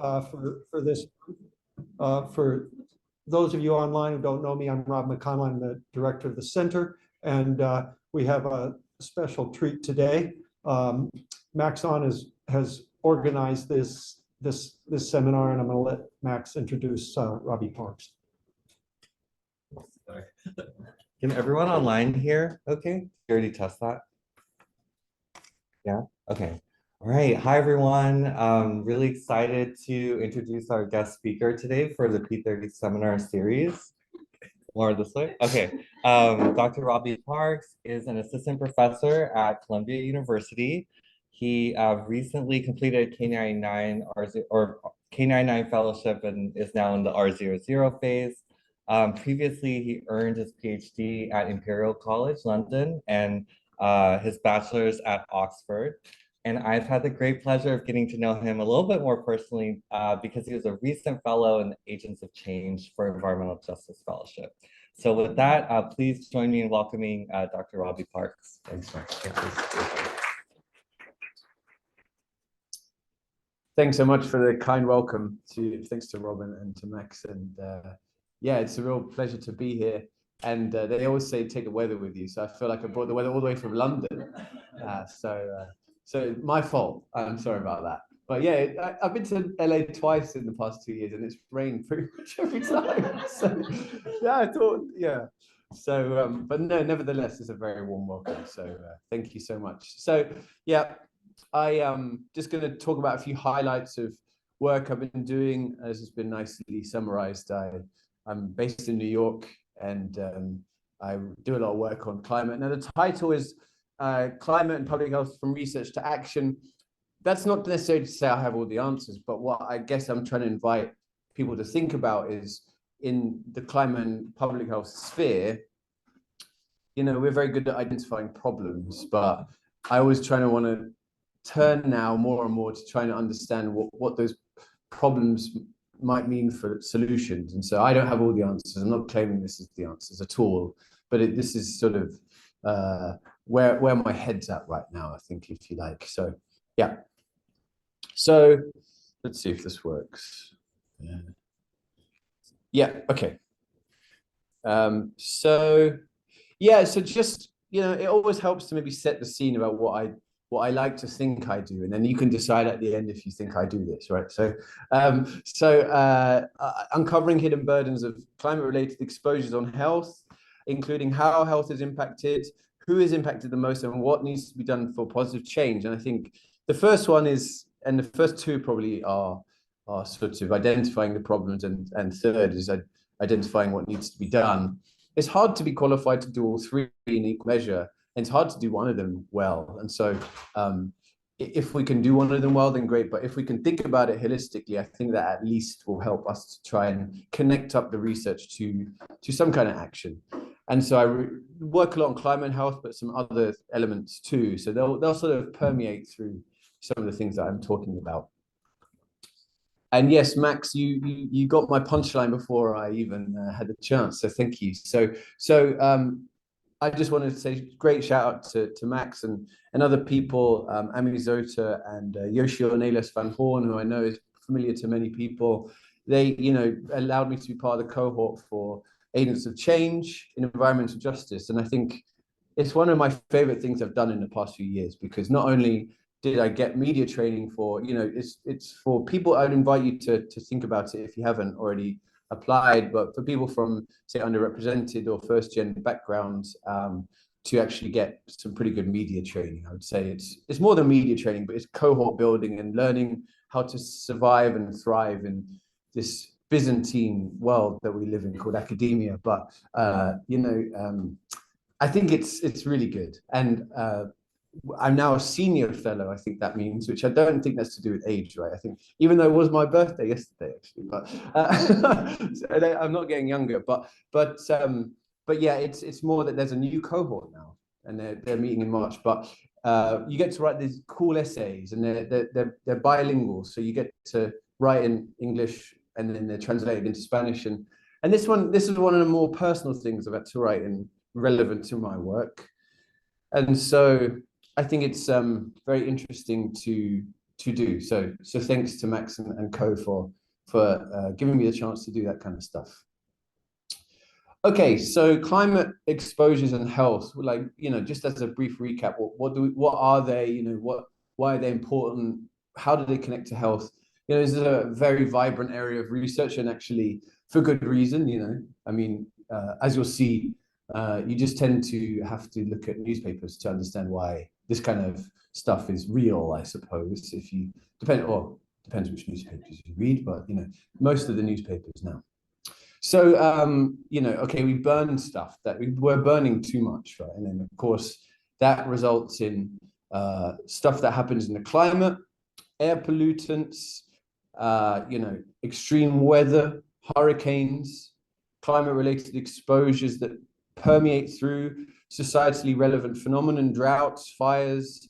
for this. For those of you online who don't know me, I'm Rob McConnell. I'm the director of the center, and we have a special treat today. Maxon has organized this seminar, and I'm going to let Max introduce Robbie Parks. Can everyone online hear? Okay, you already test that? Yeah, okay. All right, hi everyone. Really excited to introduce our guest speaker today for the P30 seminar series. More this way? Okay. Dr. Robbie Parks is an assistant professor at Columbia University. He recently completed K99 or K99 fellowship and is now in the R00 phase. Previously, he earned his PhD at Imperial College London and his bachelor's at Oxford. And I've had the great pleasure of getting to know him a little bit more personally because he was a recent fellow in the Agents of Change for Environmental Justice Fellowship. So with that, please join me in welcoming Dr. Robbie Parks. Thanks, Thanks so much for the kind welcome. Thanks to Robin and to Max. And yeah, it's a real pleasure to be here. And they always say take the weather with you. So I feel like I brought the weather all the way from London. So my fault. I'm sorry about that. But yeah, I've been to LA twice in the past 2 years, and it's rained pretty much every time. So yeah, I thought, yeah. So, but no, nevertheless, it's a very warm welcome. So thank you so much. So yeah, I am just going to talk about a few highlights of work I've been doing, as has been nicely summarized. I'm based in New York, and I do a lot of work on climate. Now the title is Climate and Public Health from Research to Action. That's not necessarily to say I have all the answers, but what I guess I'm trying to invite people to think about is in the climate and public health sphere, you know, we're very good at identifying problems, but I always want to turn now more and more to trying to understand what those problems might mean for solutions. And so I don't have all the answers. I'm not claiming this is the answers at all, but this is sort of where my head's at right now, I think, if you like. So yeah. So let's see if this works. Yeah, okay. So yeah, so just, you know, it always helps to maybe set the scene about what I like to think I do, and then you can decide at the end if you think I do this, right? So uncovering hidden burdens of climate-related exposures on health, including how health is impacted, who is impacted the most, and what needs to be done for positive change. And I think the first one is, and the first two probably are sort of identifying the problems, and third is identifying what needs to be done. It's hard to be qualified to do all three in equal measure, and it's hard to do one of them well. And so if we can do one of them well, then great. But if we can think about it holistically, I think that at least will help us to try and connect up the research to some kind of action. And so I work a lot on climate and health, but some other elements too. So they'll sort of permeate through some of the things that I'm talking about. And yes, Max, you got my punchline before I even had the chance, so thank you. So I just wanted to say great shout out to Max and other people, Ami Zota and Yoshio Nelis van Horn, who I know is familiar to many people. They, you know, allowed me to be part of the cohort for Agents of Change in Environmental Justice. And I think it's one of my favorite things I've done in the past few years, because not only did I get media training for, you know, it's for people. I'd invite you to think about it if you haven't already applied, but for people from, say, underrepresented or first-gen backgrounds, to actually get some pretty good media training. I would say it's more than media training, but it's cohort building and learning how to survive and thrive in this Byzantine world that we live in called academia. But you know, I think it's really good. And I'm now a senior fellow, I think that means, which I don't think that's to do with age, right? I think, even though it was my birthday yesterday, actually, but I'm not getting younger. But yeah, it's more that there's a new cohort now, and they're meeting in March. But you get to write these cool essays, and they're bilingual, so you get to write in English, and then they're translated into Spanish. And this is one of the more personal things I've had to write and relevant to my work. And so I think it's very interesting to do. So thanks to Max and co for giving me the chance to do that kind of stuff. Okay, so climate exposures and health, like, just as a brief recap, what are they, why are they important? How do they connect to health? This is a very vibrant area of research, and actually for good reason, I mean, as you'll see, you just tend to have to look at newspapers to understand why this kind of stuff is real, I suppose, if you depends which newspapers you read, but most of the newspapers now. So okay, we burn stuff that we're burning too much, right? And then of course that results in stuff that happens in the climate, air pollutants, extreme weather, hurricanes, climate-related exposures that permeate through societally relevant phenomenon, droughts, fires.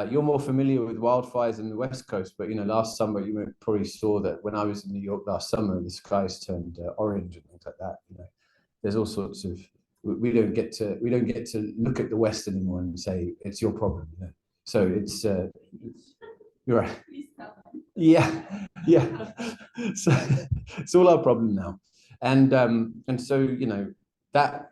You're more familiar with wildfires in the West Coast, but last summer you probably saw that when I was in New York last summer, the skies turned orange and things like that. There's all sorts of we don't get to look at the West anymore and say it's your problem. So it's you're right. Yeah. So it's all our problem now, and so that.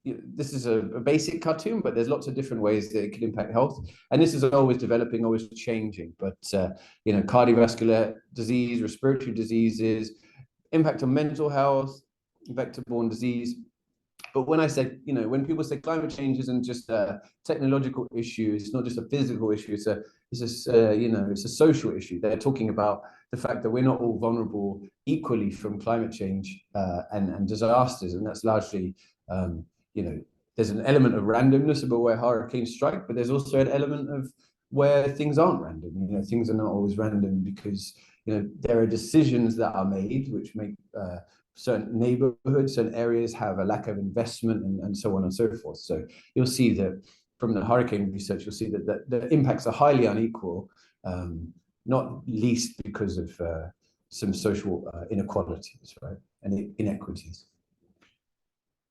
This is a basic cartoon, but there's lots of different ways that it can impact health. And this is always developing, always changing. But, cardiovascular disease, respiratory diseases, impact on mental health, vector-borne disease. But when I said, when people say climate change isn't just a technological issue, it's not just a physical issue, it's a social issue. They're talking about the fact that we're not all vulnerable equally from climate change and disasters. And that's largely, there's an element of randomness about where hurricanes strike, but there's also an element of where things aren't random. Things are not always random because, there are decisions that are made which make certain neighborhoods, certain areas have a lack of investment and so on and so forth. So you'll see that from the hurricane research, you'll see that the impacts are highly unequal, not least because of some social inequalities, right, and inequities.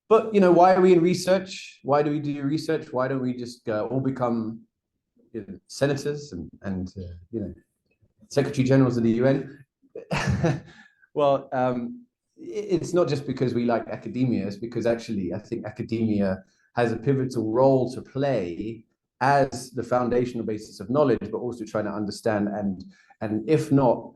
But, why are we in research? Why do we do research? Why don't we just all become senators and secretary generals of the UN? Well, it's not just because we like academia, it's because actually I think academia has a pivotal role to play as the foundational basis of knowledge, but also trying to understand and if not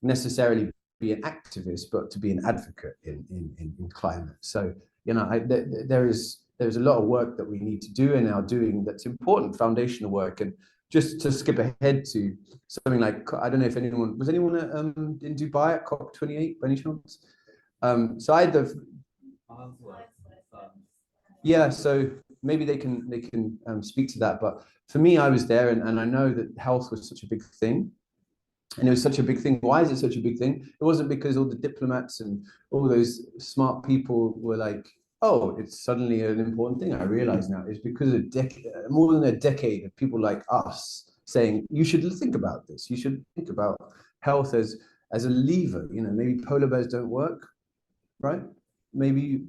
necessarily be an activist, but to be an advocate in climate. So, there's a lot of work that we need to do and are doing that's important foundational work. And just to skip ahead to something like, I don't know if anyone in Dubai at COP28 by any chance? So I had so maybe they can speak to that. But for me, I was there and I know that health was such a big thing. And it was such a big thing. Why is it such a big thing? It wasn't because all the diplomats and all those smart people were like, oh, it's suddenly an important thing. I realize now it's because of more than a decade of people like us saying, you should think about this. You should think about health as a lever. Maybe polar bears don't work, right? Maybe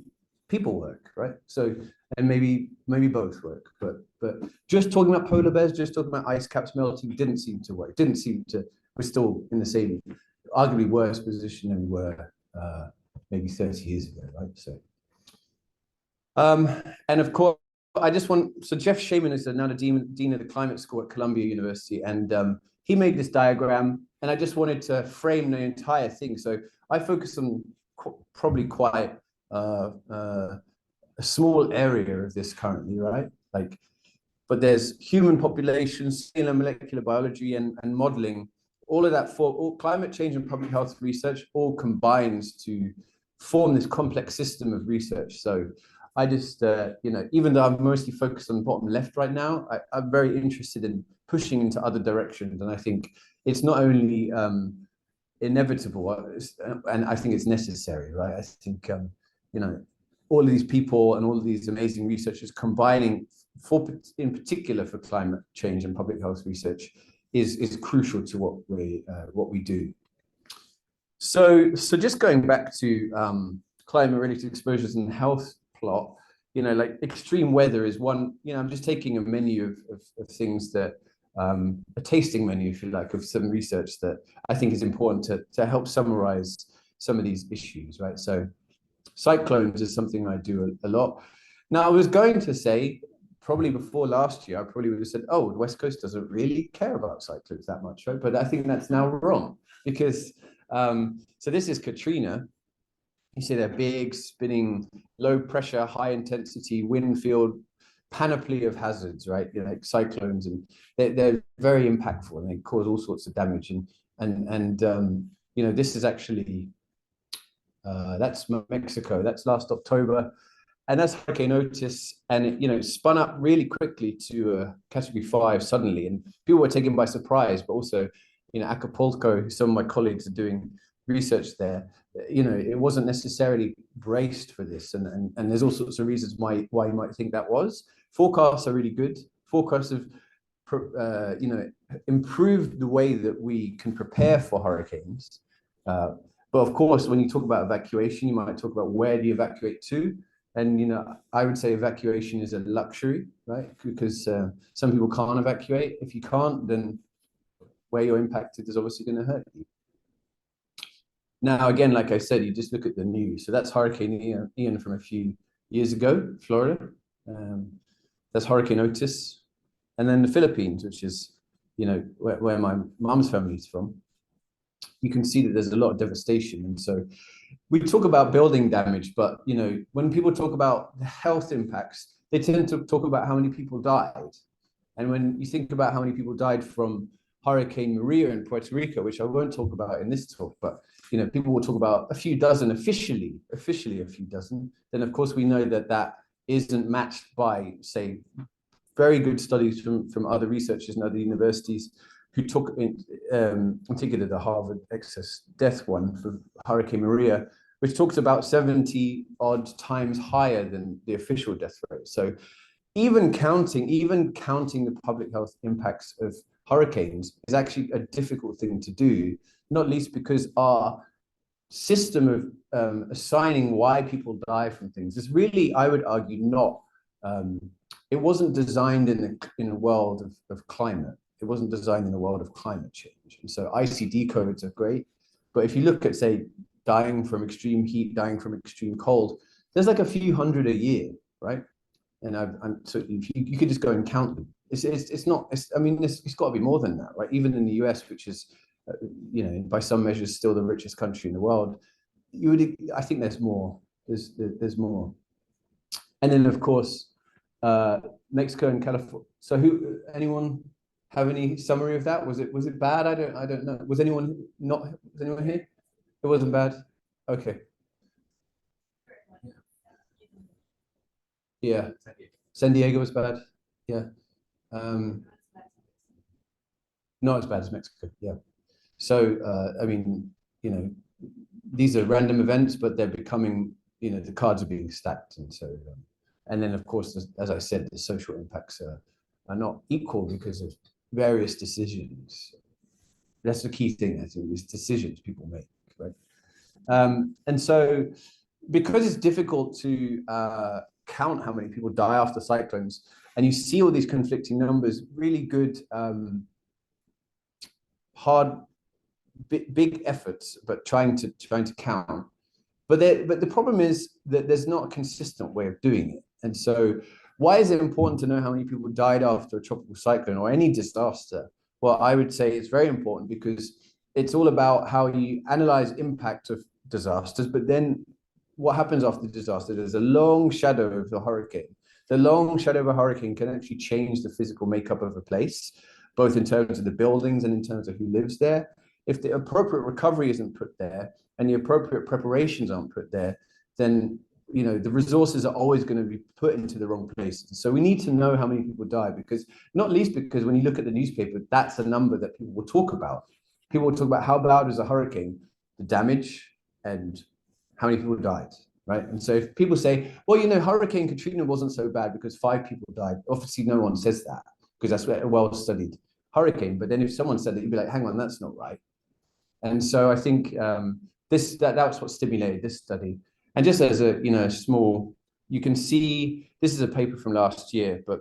people work, right? So, and maybe both work. But just talking about polar bears, just talking about ice caps melting didn't seem to work. Didn't seem to. We're still in the same, arguably worse position than we were maybe 30 years ago, right? So, and of course, so Jeff Shaman is now the dean of the climate school at Columbia University, and he made this diagram, and I just wanted to frame the entire thing. So I focus on probably quite a small area of this currently, right? But there's human populations, cellular molecular biology, and modeling. All of that all climate change and public health research all combines to form this complex system of research. So I just, even though I'm mostly focused on the bottom left right now, I'm very interested in pushing into other directions. And I think it's not only inevitable, and I think it's necessary, right? I think, all of these people and all of these amazing researchers combining in particular for climate change and public health research is crucial to what we do. So just going back to climate-related exposures and health plot, like extreme weather is one. I'm just taking a menu of things that a tasting menu, if you like, of some research that I think is important to help summarize some of these issues, right? So cyclones is something I do a lot. Now, I was going to say, probably before last year, I probably would have said, oh, the West Coast doesn't really care about cyclones that much, right? But I think that's now wrong because, so this is Katrina. You see they're big, spinning, low pressure, high intensity, wind field, panoply of hazards, right? You know, like cyclones, and they're very impactful and they cause all sorts of damage. And you know, this is actually, that's Mexico, that's last October. And that's Hurricane Otis, and it, you know, spun up really quickly to Category 5 suddenly, and people were taken by surprise. But also, you know, Acapulco, some of my colleagues are doing research there. You know, it wasn't necessarily braced for this, and there's all sorts of reasons why you might think that was. Forecasts are really good. Forecasts have, you know, improved the way that we can prepare for hurricanes. But of course, when you talk about evacuation, you might talk about where do you evacuate to. And, you know, I would say evacuation is a luxury, right? Because some people can't evacuate. If you can't, then where you're impacted is obviously going to hurt you. Now, again, like I said, you just look at the news. So that's Hurricane Ian from a few years ago, Florida. That's Hurricane Otis. And then the Philippines, which is, you know, where my mom's family is from. You can see that there's a lot of devastation. And so we talk about building damage, but, you know, when people talk about the health impacts, they tend to talk about how many people died. And when you think about how many people died from Hurricane Maria in Puerto Rico, which I won't talk about in this talk, but, you know, people will talk about a few dozen, officially a few dozen, then of course we know that that isn't matched by, say, very good studies from other researchers and other universities who took in particular the Harvard excess death one for Hurricane Maria, which talks about 70 odd times higher than the official death rate. So even counting the public health impacts of hurricanes is actually a difficult thing to do, not least because our system of assigning why people die from things is really, I would argue, not, it wasn't designed in a world of climate. It wasn't designed in a world of climate change. And so ICD codes are great, but if you look at, say, dying from extreme heat, dying from extreme cold, there's like a few hundred a year, right? And so if you could just go and count them. It's not, I mean, it's got to be more than that, right? Even in the US, which is, you know, by some measures still the richest country in the world, I think there's more. There's more. And then of course, Mexico and California. So anyone have any summary of that? Was it bad? I don't know. Was anyone here? It wasn't bad. Okay. Yeah. San Diego was bad. Yeah. Not as bad as Mexico. Yeah. So I mean, you know, these are random events, but they're becoming, you know, the cards are being stacked, and so and then of course, as I said, the social impacts are not equal because of various decisions. That's the key thing, I think, is decisions people make, right? And so because it's difficult to count how many people die after cyclones, and you see all these conflicting numbers, really good, hard, big efforts, but trying to count. But the problem is that there's not a consistent way of doing it. And so why is it important to know how many people died after a tropical cyclone or any disaster? Well, I would say it's very important because it's all about how you analyze impact of disasters, but then what happens after the disaster? There's a long shadow of the hurricane. The long shadow of a hurricane can actually change the physical makeup of a place, both in terms of the buildings and in terms of who lives there. If the appropriate recovery isn't put there and the appropriate preparations aren't put there, then, you know, the resources are always going to be put into the wrong places. So we need to know how many people die, because not least because when you look at the newspaper, that's a number that people will talk about. People will talk about how bad is a hurricane, the damage, and how many people died, right? And so if people say, well, you know, Hurricane Katrina wasn't so bad because 5 people died, obviously no one says that because that's a well-studied hurricane. But then if someone said that, you'd be like, hang on, that's not right. And so I think that's what stimulated this study. And just as a, you know, small, you can see, this is a paper from last year, but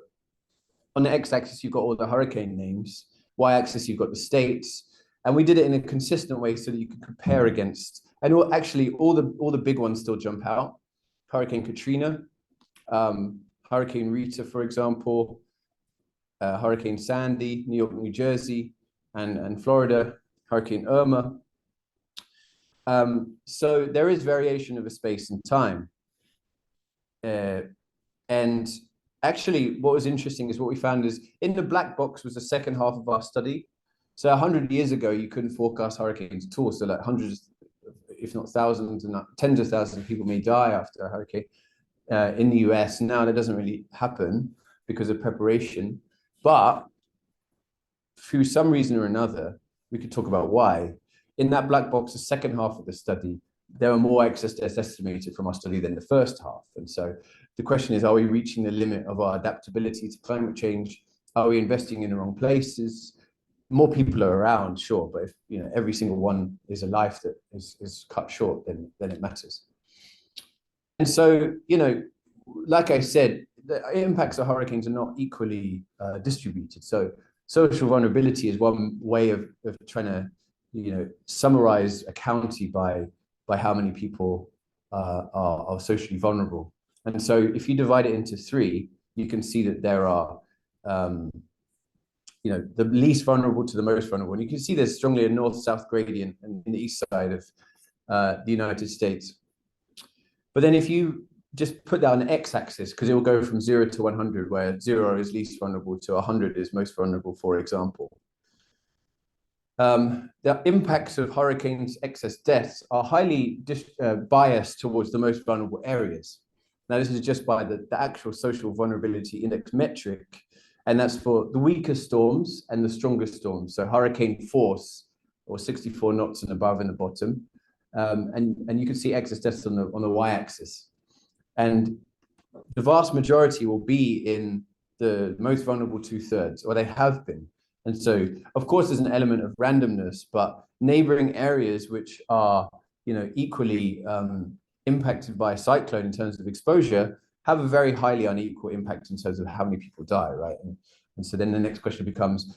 On the x-axis, you've got all the hurricane names. Y-axis, you've got the states. And we did it in a consistent way so that you could compare against, and actually all the big ones still jump out. Hurricane Katrina, Hurricane Rita, for example, Hurricane Sandy, New York, New Jersey, and Florida, Hurricane Irma. So there is variation of a space and time. And actually, what was interesting is what we found is in the black box was the second half of our study. So 100 years ago, you couldn't forecast hurricanes at all. So like hundreds, if not thousands, and tens of thousands of people may die after a hurricane in the US. Now that doesn't really happen because of preparation. But through some reason or another, we could talk about why. In that black box, the second half of the study, there were more excess deaths estimated from our study than the first half. And so the question is, are we reaching the limit of our adaptability to climate change? Are we investing in the wrong places? More people are around, sure, but if every single one is a life that is cut short, then it matters. And so, like I said, the impacts of hurricanes are not equally distributed. So social vulnerability is one way of trying to, summarize a county by how many people are socially vulnerable. And so if you divide it into three, you can see that there are, the least vulnerable to the most vulnerable. And you can see there's strongly a north-south gradient in the east side of the United States. But then if you just put that on the x-axis, because it will go from 0 to 100, where 0 is least vulnerable to 100 is most vulnerable, for example. The impacts of hurricanes' excess deaths are highly biased towards the most vulnerable areas. Now, this is just by the actual social vulnerability index metric, and that's for the weakest storms and the strongest storms. So hurricane force, or 64 knots and above in the bottom. And you can see excess deaths on the y-axis. And the vast majority will be in the most vulnerable 2/3, or they have been. And so, of course, there's an element of randomness, but neighboring areas which are, equally impacted by a cyclone in terms of exposure have a very highly unequal impact in terms of how many people die, right? And so then the next question becomes,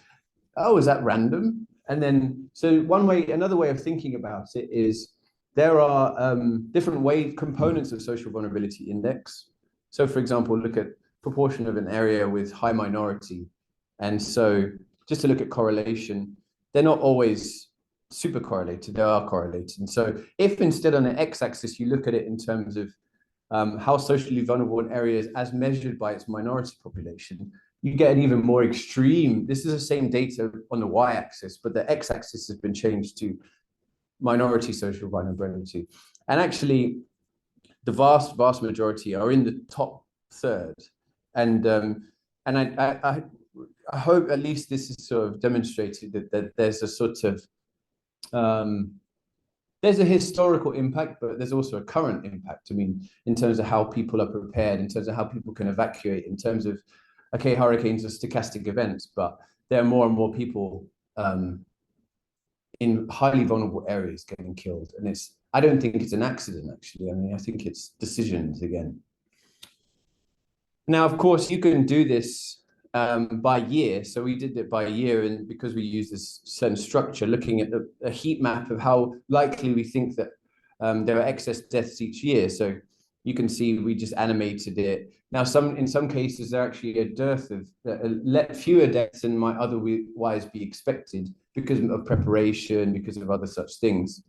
oh, is that random? And then, so another way of thinking about it is there are different components of social vulnerability index. So for example, look at proportion of an area with high minority. And so just to look at correlation, they're not always super correlated, they are correlated. And so if instead on the x-axis, you look at it in terms of how socially vulnerable an area is as measured by its minority population, you get an even more extreme, this is the same data on the y-axis, but the x-axis has been changed to minority social vulnerability. And actually, the vast majority are in the top third. And I hope at least this is sort of demonstrated that there's a sort of, there's a historical impact, but there's also a current impact. I mean, in terms of how people are prepared, in terms of how people can evacuate, in terms of, okay, hurricanes are stochastic events, but there are more and more people in highly vulnerable areas getting killed. And I don't think it's an accident, actually. I mean, I think it's decisions again. Now, of course, you can do this by year. So we did it by year, and because we use this certain structure, looking at a heat map of how likely we think that there are excess deaths each year. So you can see we just animated it. Now, in some cases, there are actually a dearth of fewer deaths than might otherwise be expected because of preparation, because of other such things.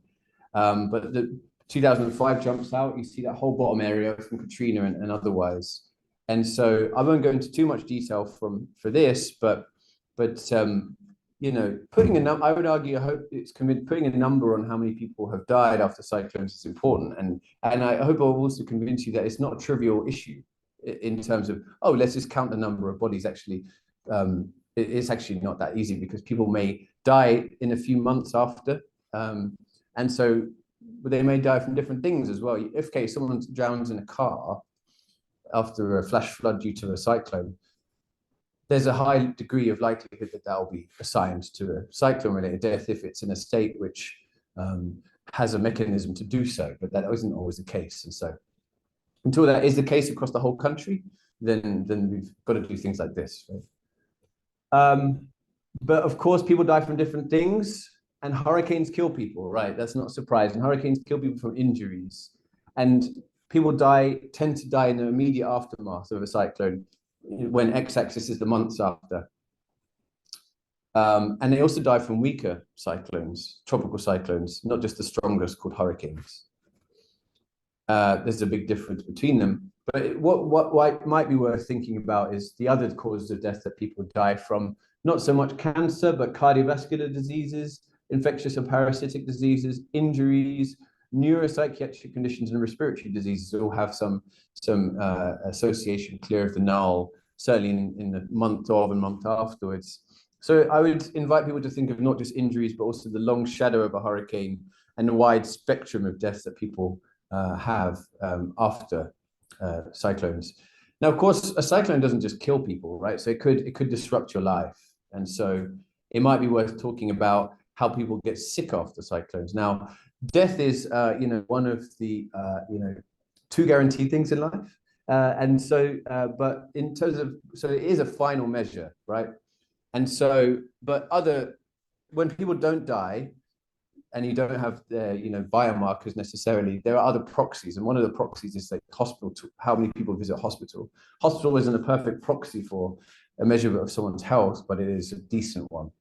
But the 2005 jumps out. You see that whole bottom area from Katrina and otherwise. And so I won't go into too much detail for this, but you know, I would argue, I hope it's putting a number on how many people have died after cyclones is important. And I hope I'll also convince you that it's not a trivial issue in terms of, oh, let's just count the number of bodies. Actually, it's actually not that easy because people may die in a few months after. And so they may die from different things as well. If someone drowns in a car after a flash flood due to a cyclone, there's a high degree of likelihood that will be assigned to a cyclone-related death if it's in a state which has a mechanism to do so, but that isn't always the case. And so until that is the case across the whole country, then we've got to do things like this, right? But of course, people die from different things, and hurricanes kill people, right? That's not surprising. Hurricanes kill people from injuries, and people tend to die in the immediate aftermath of a cyclone, when x-axis is the months after. And they also die from weaker cyclones, tropical cyclones, not just the strongest called hurricanes. There's a big difference between them. But what might be worth thinking about is the other causes of death that people die from, not so much cancer, but cardiovascular diseases, infectious and parasitic diseases, injuries, neuropsychiatric conditions, and respiratory diseases all have some association clear of the null, certainly in the month of and month afterwards. So I would invite people to think of not just injuries, but also the long shadow of a hurricane and the wide spectrum of deaths that people have after cyclones. Now, of course, a cyclone doesn't just kill people, right? So it could disrupt your life. And so it might be worth talking about how people get sick after cyclones. Now, death is, one of the, two guaranteed things in life. And so, but in terms of, so it is a final measure, right? And so, but when people don't die, and you don't have biomarkers necessarily, there are other proxies, and one of the proxies is like how many people visit hospital. Hospital isn't a perfect proxy for a measure of someone's health, but it is a decent one.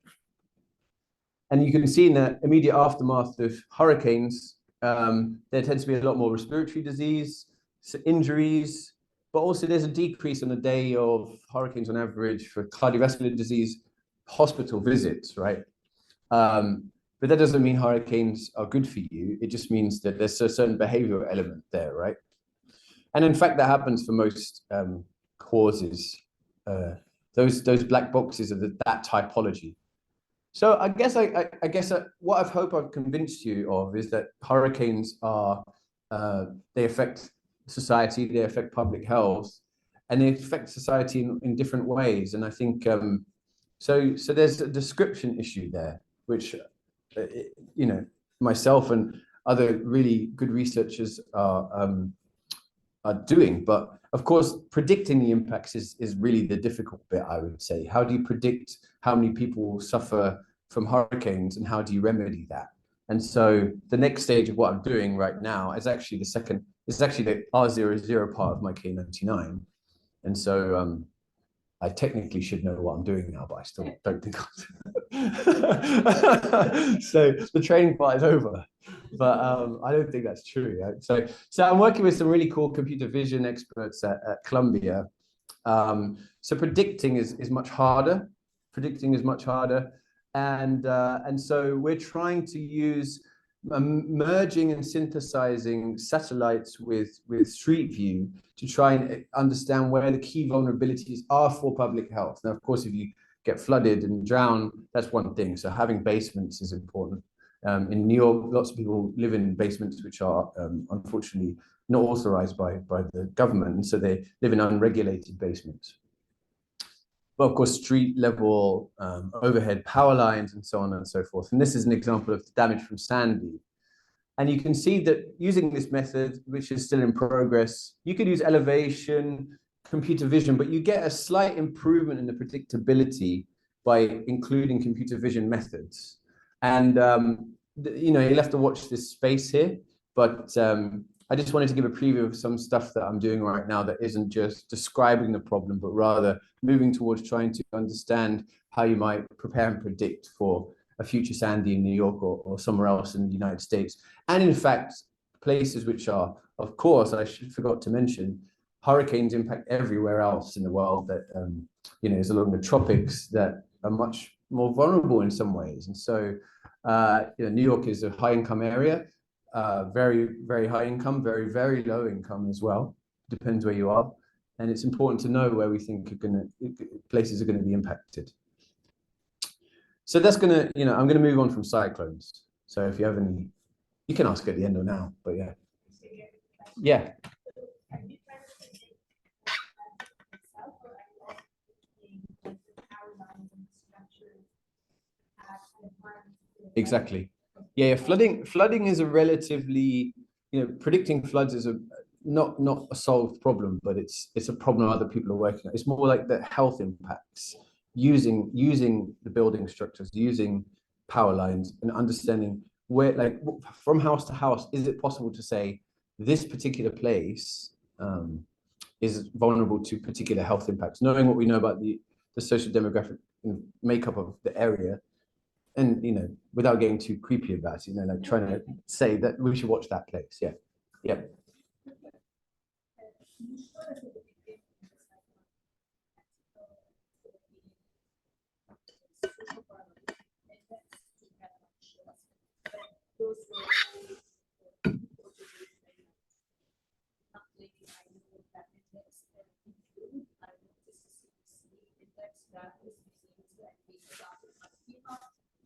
And you can see in the immediate aftermath of hurricanes, there tends to be a lot more respiratory disease, injuries, but also there's a decrease on a day of hurricanes on average for cardiovascular disease, hospital visits, right? But that doesn't mean hurricanes are good for you. It just means that there's a certain behavioral element there, right? And in fact, that happens for most causes. Those black boxes are that typology. So I guess what I hope I've convinced you of is that hurricanes they affect society, they affect public health, and they affect society in different ways. And I think so there's a description issue there, which myself and other really good researchers are doing. But of course, predicting the impacts is really the difficult bit, I would say. How do you predict how many people will suffer from hurricanes, and how do you remedy that? And so the next stage of what I'm doing right now is actually the R00 part of my K99. And so I technically should know what I'm doing now, but I still don't think I do. So the training part is over, but I don't think that's true. Right? So I'm working with some really cool computer vision experts at Columbia. So predicting is much harder. And so we're trying to use merging and synthesizing satellites with Street View to try and understand where the key vulnerabilities are for public health. Now, of course, if you get flooded and drown, that's one thing. So having basements is important. In New York, lots of people live in basements which are unfortunately not authorized by the government, and so they live in unregulated basements. But of course, street level overhead power lines and so on and so forth. And this is an example of the damage from Sandy. And you can see that using this method, which is still in progress, you could use elevation, computer vision, but you get a slight improvement in the predictability by including computer vision methods. And you'll have to watch this space here, but I just wanted to give a preview of some stuff that I'm doing right now that isn't just describing the problem, but rather moving towards trying to understand how you might prepare and predict for a future Sandy in New York or somewhere else in the United States. And in fact, places which are, of course, I forgot to mention, hurricanes impact everywhere else in the world that, is along the tropics that are much more vulnerable in some ways. And so, New York is a high income area, very, very high income, very, very low income as well. Depends where you are. And it's important to know where we think places are going to be impacted. So that's going to, I'm going to move on from cyclones. So if you have any, you can ask at the end or now, but yeah. Yeah. Exactly. Yeah, flooding is a relatively, predicting floods is not a solved problem, but it's a problem other people are working on. It's more like the health impacts. using the building structures, using power lines, and understanding where, like, from house to house, is it possible to say this particular place is vulnerable to particular health impacts, knowing what we know about the social demographic makeup of the area, and without getting too creepy about it, like trying to say that we should watch that place. Yeah.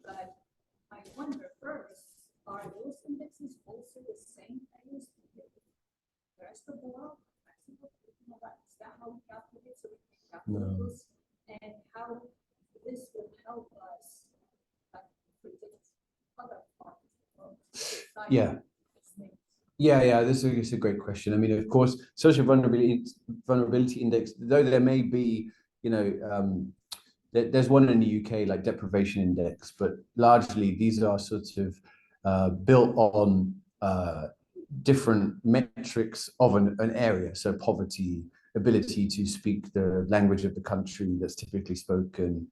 But I wonder first, are those indexes also the same as the rest of the world? Is that how we calculate? So we can calculate this, and how this will help us predict other parts of society. Yeah, this is a great question. I mean, of course, social vulnerability index, though there may be, there's one in the UK, like deprivation index, but largely these are sort of built on different metrics of an area. So poverty, ability to speak the language of the country that's typically spoken,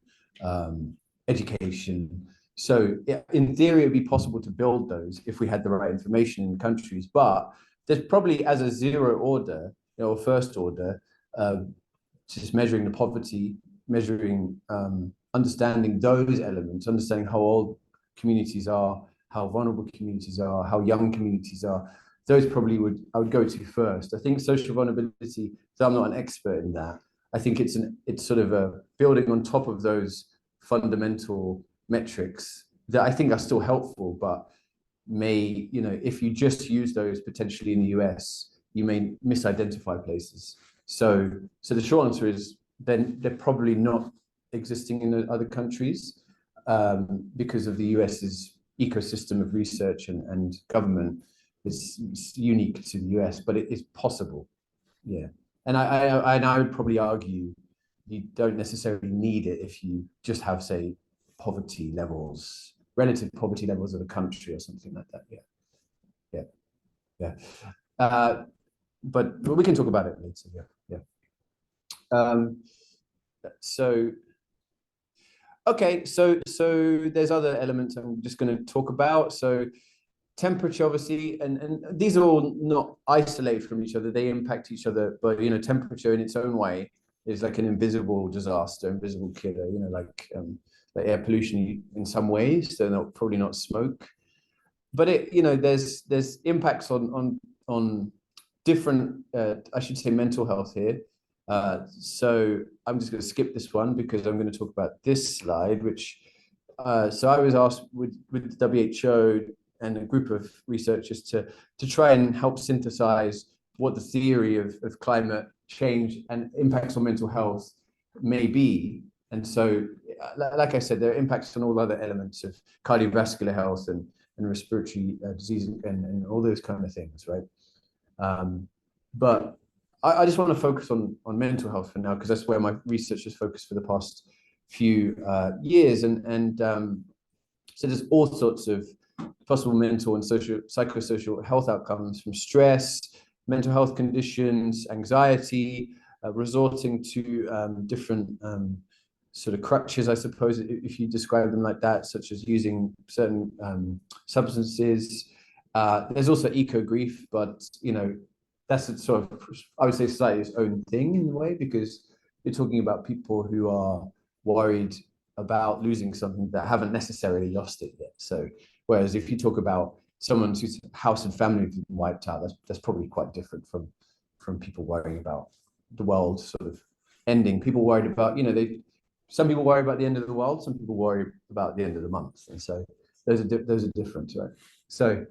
education. So in theory, it'd be possible to build those if we had the right information in countries, but there's probably, as a zero order or first order, just measuring the poverty, measuring, understanding those elements, understanding how old communities are, how vulnerable communities are, how young communities are. Those probably I would go to first. I think social vulnerability, so I'm not an expert in that. I think it's sort of a building on top of those fundamental metrics that I think are still helpful, but may, if you just use those potentially in the US, you may misidentify places. So the short answer is then they're probably not existing in the other countries because of the US's ecosystem of research and government is unique to the US, but it is possible. Yeah. And I would probably argue you don't necessarily need it if you just have, say, poverty levels, relative poverty levels of a country or something like that. Yeah. But we can talk about it later. Yeah. So there's other elements I'm just going to talk about. So temperature, obviously, and these are all not isolated from each other. They impact each other, but temperature in its own way is like an invisible disaster, invisible killer. Like air pollution in some ways, so probably not smoke, but there's impacts on different, I should say, mental health here. So I'm just going to skip this one because I'm going to talk about this slide, which so I was asked with the WHO and a group of researchers to try and help synthesize what the theory of climate change and impacts on mental health may be. And so, like I said, there are impacts on all other elements of cardiovascular health and respiratory disease and all those kind of things, right? But I just want to focus on mental health for now, because that's where my research has focused for the past few years. And so there's all sorts of possible mental and psychosocial health outcomes, from stress, mental health conditions, anxiety, resorting to different sort of crutches, I suppose, if you describe them like that, such as using certain substances. There's also eco-grief, but that's a sort of, I would say, society's own thing in a way, because you're talking about people who are worried about losing something that haven't necessarily lost it yet. So whereas if you talk about someone whose house and family have been wiped out, that's probably quite different from people worrying about the world sort of ending. People worried about, some people worry about the end of the world, some people worry about the end of the month, and so those are different, right? So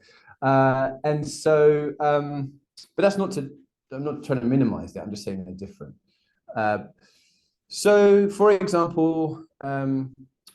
but that's not to, I'm not trying to minimize that, I'm just saying they're different. So for example,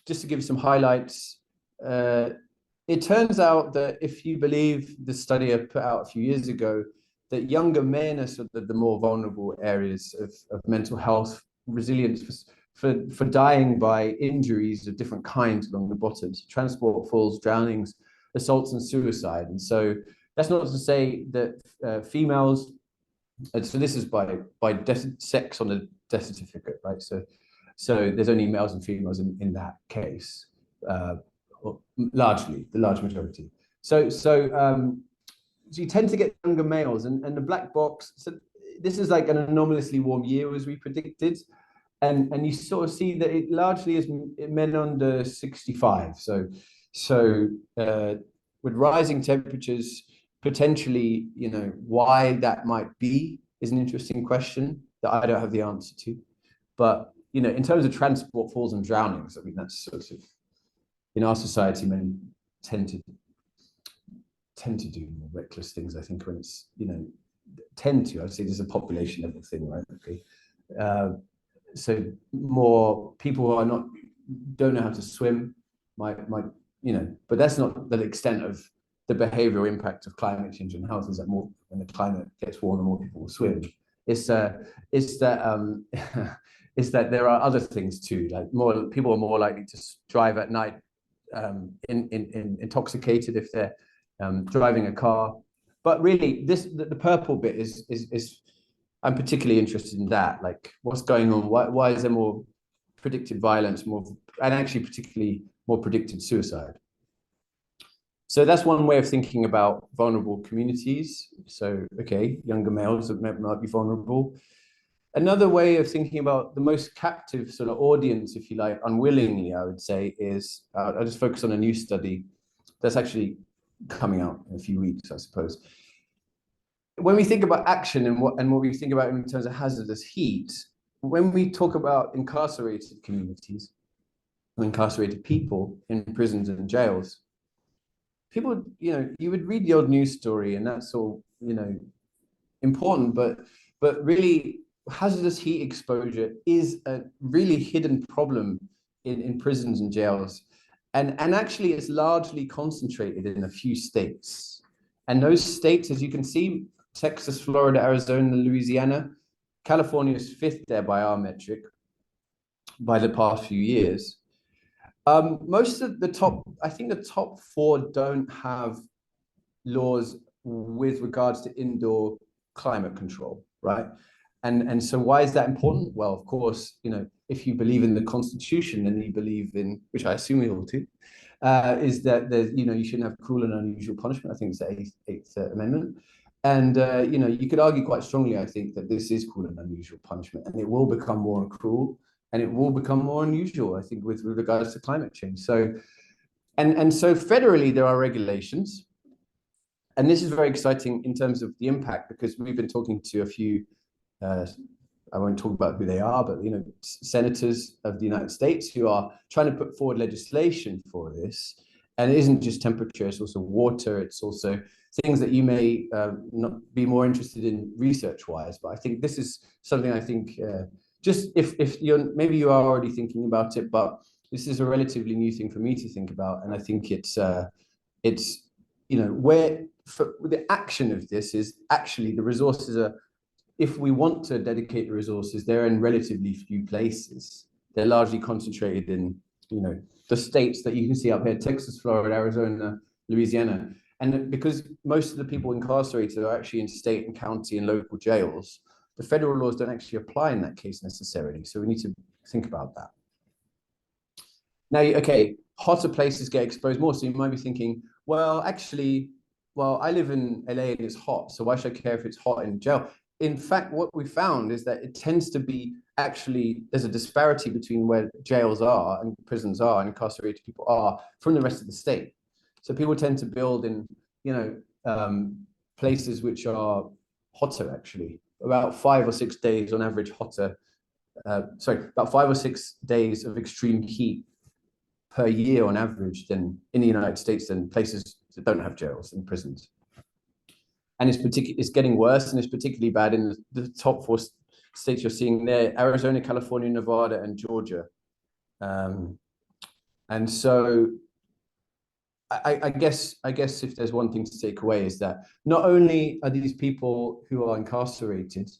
just to give you some highlights, it turns out that if you believe the study I put out a few years ago, that younger men are sort of the more vulnerable areas of mental health resilience for dying by injuries of different kinds along the bottom. So transport, falls, drownings, assaults, and suicide. And so that's not to say that females, so this is by sex on the death certificate, right? So there's only males and females in that case, largely, the large majority. So you tend to get younger males, and the black box, so this is like an anomalously warm year as we predicted. And you sort of see that it largely is men under 65. So with rising temperatures, potentially, you know, why that might be is an interesting question that I don't have the answer to. But, you know, in terms of transport, falls, and drownings, I mean, that's sort of, in our society, men tend to do more reckless things, I think, when it's, you know, I'd say there's a population level thing, right? Okay. So more people who don't know how to swim might, you know, but that's not the extent of the behavioral impact of climate change on health. Is that more when the climate gets warmer, more people will swim. It's that there are other things too, like more people are more likely to drive at night intoxicated if they're driving a car. But really, the purple bit is I'm particularly interested in that, like what's going on, why is there more predicted violence, and actually particularly more predicted suicide. So that's one way of thinking about vulnerable communities. So, okay, younger males that might be vulnerable. Another way of thinking about the most captive sort of audience, if you like, unwillingly, I would say, is, I'll just focus on a new study that's actually coming out in a few weeks, I suppose. When we think about action and what we think about in terms of hazardous heat, when we talk about incarcerated communities, or incarcerated people in prisons and jails, people, you know, you would read the old news story and that's all, you know, important, but really hazardous heat exposure is a really hidden problem in prisons and jails. And actually it's largely concentrated in a few states. And those states, as you can see, Texas, Florida, Arizona, Louisiana, California is 5th there by our metric by the past few years. Most of the I think the top 4 don't have laws with regards to indoor climate control, right? And so why is that important? Well, of course, you know, if you believe in the Constitution and you believe in, which I assume we all do, is that there's, you know, you shouldn't have cruel and unusual punishment. I think it's the Eighth Amendment. And, you know, you could argue quite strongly, I think, that this is cruel and unusual punishment, and it will become more cruel and it will become more unusual, I think, with regards to climate change. So, and so federally, there are regulations. And this is very exciting in terms of the impact, because we've been talking to a few, I won't talk about who they are, but, you know, senators of the United States who are trying to put forward legislation for this. And it isn't just temperature, it's also water, it's also things that you may not be more interested in research-wise. But I think this is something I think, just if maybe you are already thinking about it, but this is a relatively new thing for me to think about. And I think it's you know, where the action of this is actually the resources are, if we want to dedicate the resources, they're in relatively few places. They're largely concentrated in, you know, the states that you can see up here, Texas, Florida, Arizona, Louisiana. And because most of the people incarcerated are actually in state and county and local jails, the federal laws don't actually apply in that case necessarily. So we need to think about that. Now, okay, hotter places get exposed more. So you might be thinking, well, actually, I live in LA and it's hot, so why should I care if it's hot in jail? In fact, what we found is that it tends to be actually, there's a disparity between where jails are and prisons are and incarcerated people are from the rest of the state. So people tend to build in, you know, places which are hotter, actually, about 5 or 6 days on average hotter. About 5 or 6 days of extreme heat per year on average than in the United States than places that don't have jails and prisons. And it's getting worse, and it's particularly bad in the top 4 states you're seeing there: Arizona, California, Nevada, and Georgia. And so I guess if there's one thing to take away is that not only are these people who are incarcerated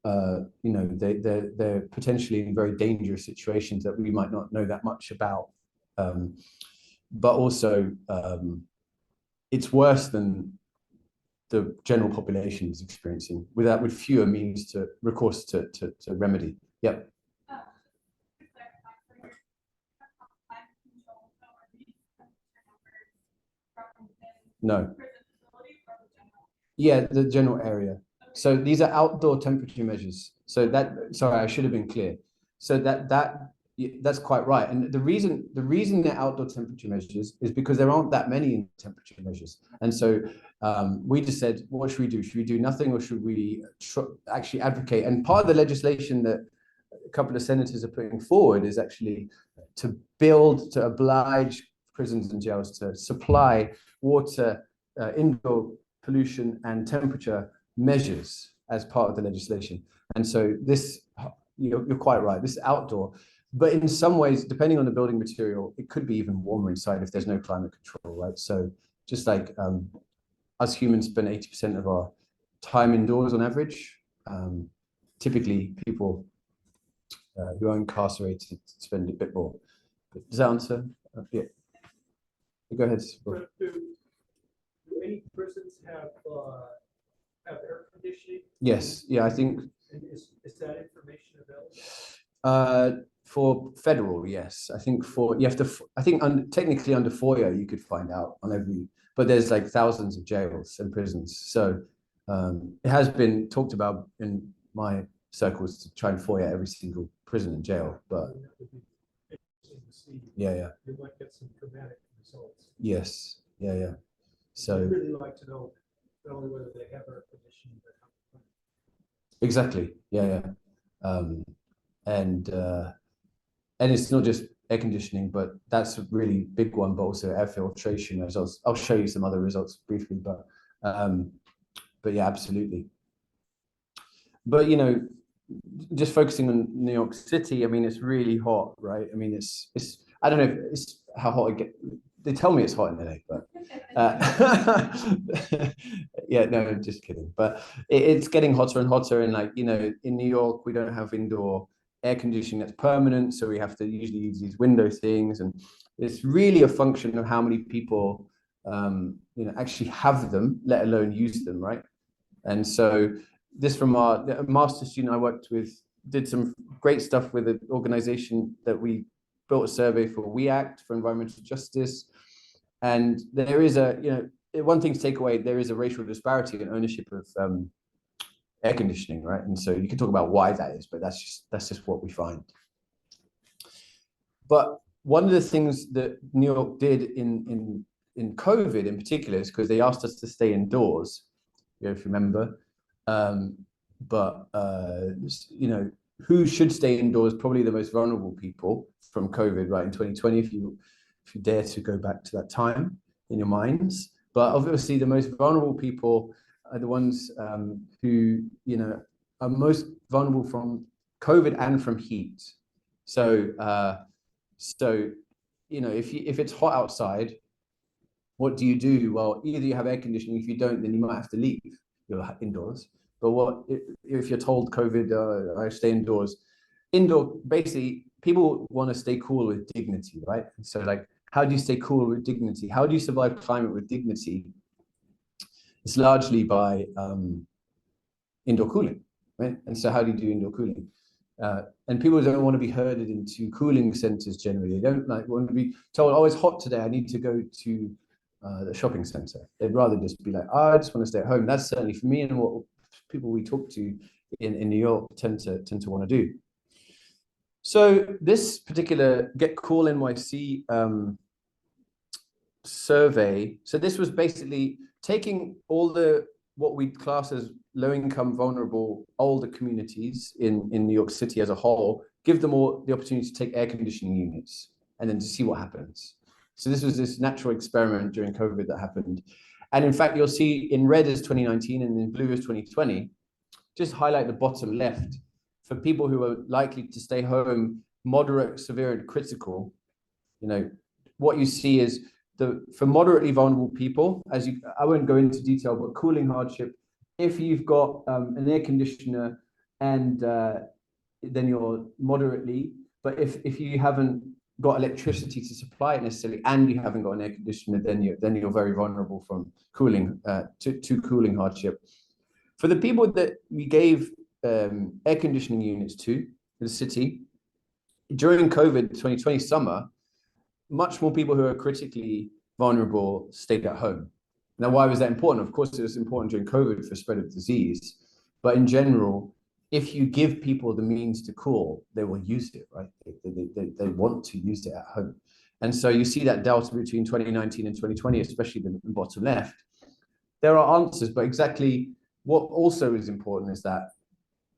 you know, they're potentially in very dangerous situations that we might not know that much about. But also, it's worse than the general population is experiencing with fewer means to recourse to remedy. Yep. No. Yeah, the general area. So these are outdoor temperature measures. So that, sorry, I should have been clear. So that's quite right. And the reason they're outdoor temperature measures is because there aren't that many temperature measures. And so we just said, what should we do? Should we do nothing, or should we actually advocate? And part of the legislation that a couple of senators are putting forward is actually to oblige prisons and jails to supply water, indoor pollution and temperature measures as part of the legislation. And so this, you're quite right, this is outdoor, but in some ways, depending on the building material, it could be even warmer inside if there's no climate control, right? So just like us humans spend 80% of our time indoors on average, typically people who are incarcerated spend a bit more. Does that answer? Yeah. Go ahead. Do any prisons have air conditioning? Yes. Yeah, I think. And is that information available? For federal, yes. I think you have to. I think technically under FOIA you could find out on every. But there's like thousands of jails and prisons, so it has been talked about in my circles to try and FOIA every single prison and jail. But yeah, you might get some dramatic results. yes, yeah. So I'd really like to know not only whether they have air conditioning, but how. exactly, yeah. And it's not just air conditioning, but that's a really big one, but also air filtration results. I'll show you some other results briefly, but yeah, absolutely. But you know, just focusing on New York City, I mean, it's really hot, right? I mean, it's I don't know if it's how hot it gets. They tell me it's hot in LA, but yeah, no, just kidding. But it's getting hotter and hotter, and like, you know, in New York, we don't have indoor air conditioning that's permanent, so we have to usually use these window things, and it's really a function of how many people you know, actually have them, let alone use them, right? And so this from our master student I worked with did some great stuff with an organization that we built a survey for, We Act for Environmental Justice. And there is a, you know, one thing to take away, there is a racial disparity in ownership of air conditioning, right? And so you can talk about why that is, but that's just what we find. But one of the things that New York did in COVID in particular is because they asked us to stay indoors, you know, if you remember. You know, who should stay indoors? Probably the most vulnerable people from COVID, right, in 2020, if you dare to go back to that time in your minds. But obviously the most vulnerable people are the ones who, you know, are most vulnerable from COVID and from heat. So you know, if it's hot outside, what do you do? Well, either you have air conditioning. If you don't, then you might have to leave. You're indoors. But what if you're told COVID, I stay indoors? Indoor, basically, people want to stay cool with dignity, right? And so, like, how do you stay cool with dignity? How do you survive climate with dignity? It's largely by indoor cooling, right? And so, how do you do indoor cooling? And people don't want to be herded into cooling centers generally. They don't like want to be told, "Oh, it's hot today. I need to go to the shopping center." They'd rather just be like, "Oh, I just want to stay at home." That's certainly for me and what people we talk to in New York tend to want to do. So this particular Get Cool NYC survey, so this was basically taking all what we class as low-income, vulnerable, older communities in New York City as a whole, give them all the opportunity to take air conditioning units and then to see what happens. So this was this natural experiment during COVID that happened. And in fact, you'll see in red is 2019 and in blue is 2020. Just highlight the bottom left. For people who are likely to stay home, moderate, severe, and critical, you know, what you see is for moderately vulnerable people, I won't go into detail, but cooling hardship, if you've got an air conditioner and then you're moderately. But if you haven't got electricity to supply it necessarily, and you haven't got an air conditioner, then you're very vulnerable from cooling to cooling hardship. For the people that we gave air conditioning units to the city during COVID 2020 summer, much more people who are critically vulnerable stayed at home. Now, why was that important? Of course, it was important during COVID for spread of disease, but in general, if you give people the means to cool, they will use it, right? They want to use it at home. And so you see that delta between 2019 and 2020, especially the bottom left. There are answers, but exactly what also is important is that,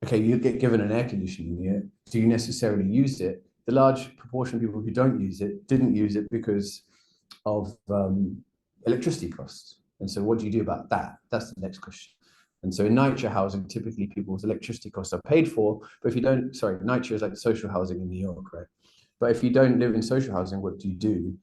okay, you get given an air conditioning unit, do you necessarily use it? The large proportion of people who don't use it didn't use it because of electricity costs. And so what do you do about that? That's the next question. And so in NIHS housing, typically people's electricity costs are paid for, but if you don't, sorry, NIHS is like social housing in New York, right? But if you don't live in social housing, what do you do?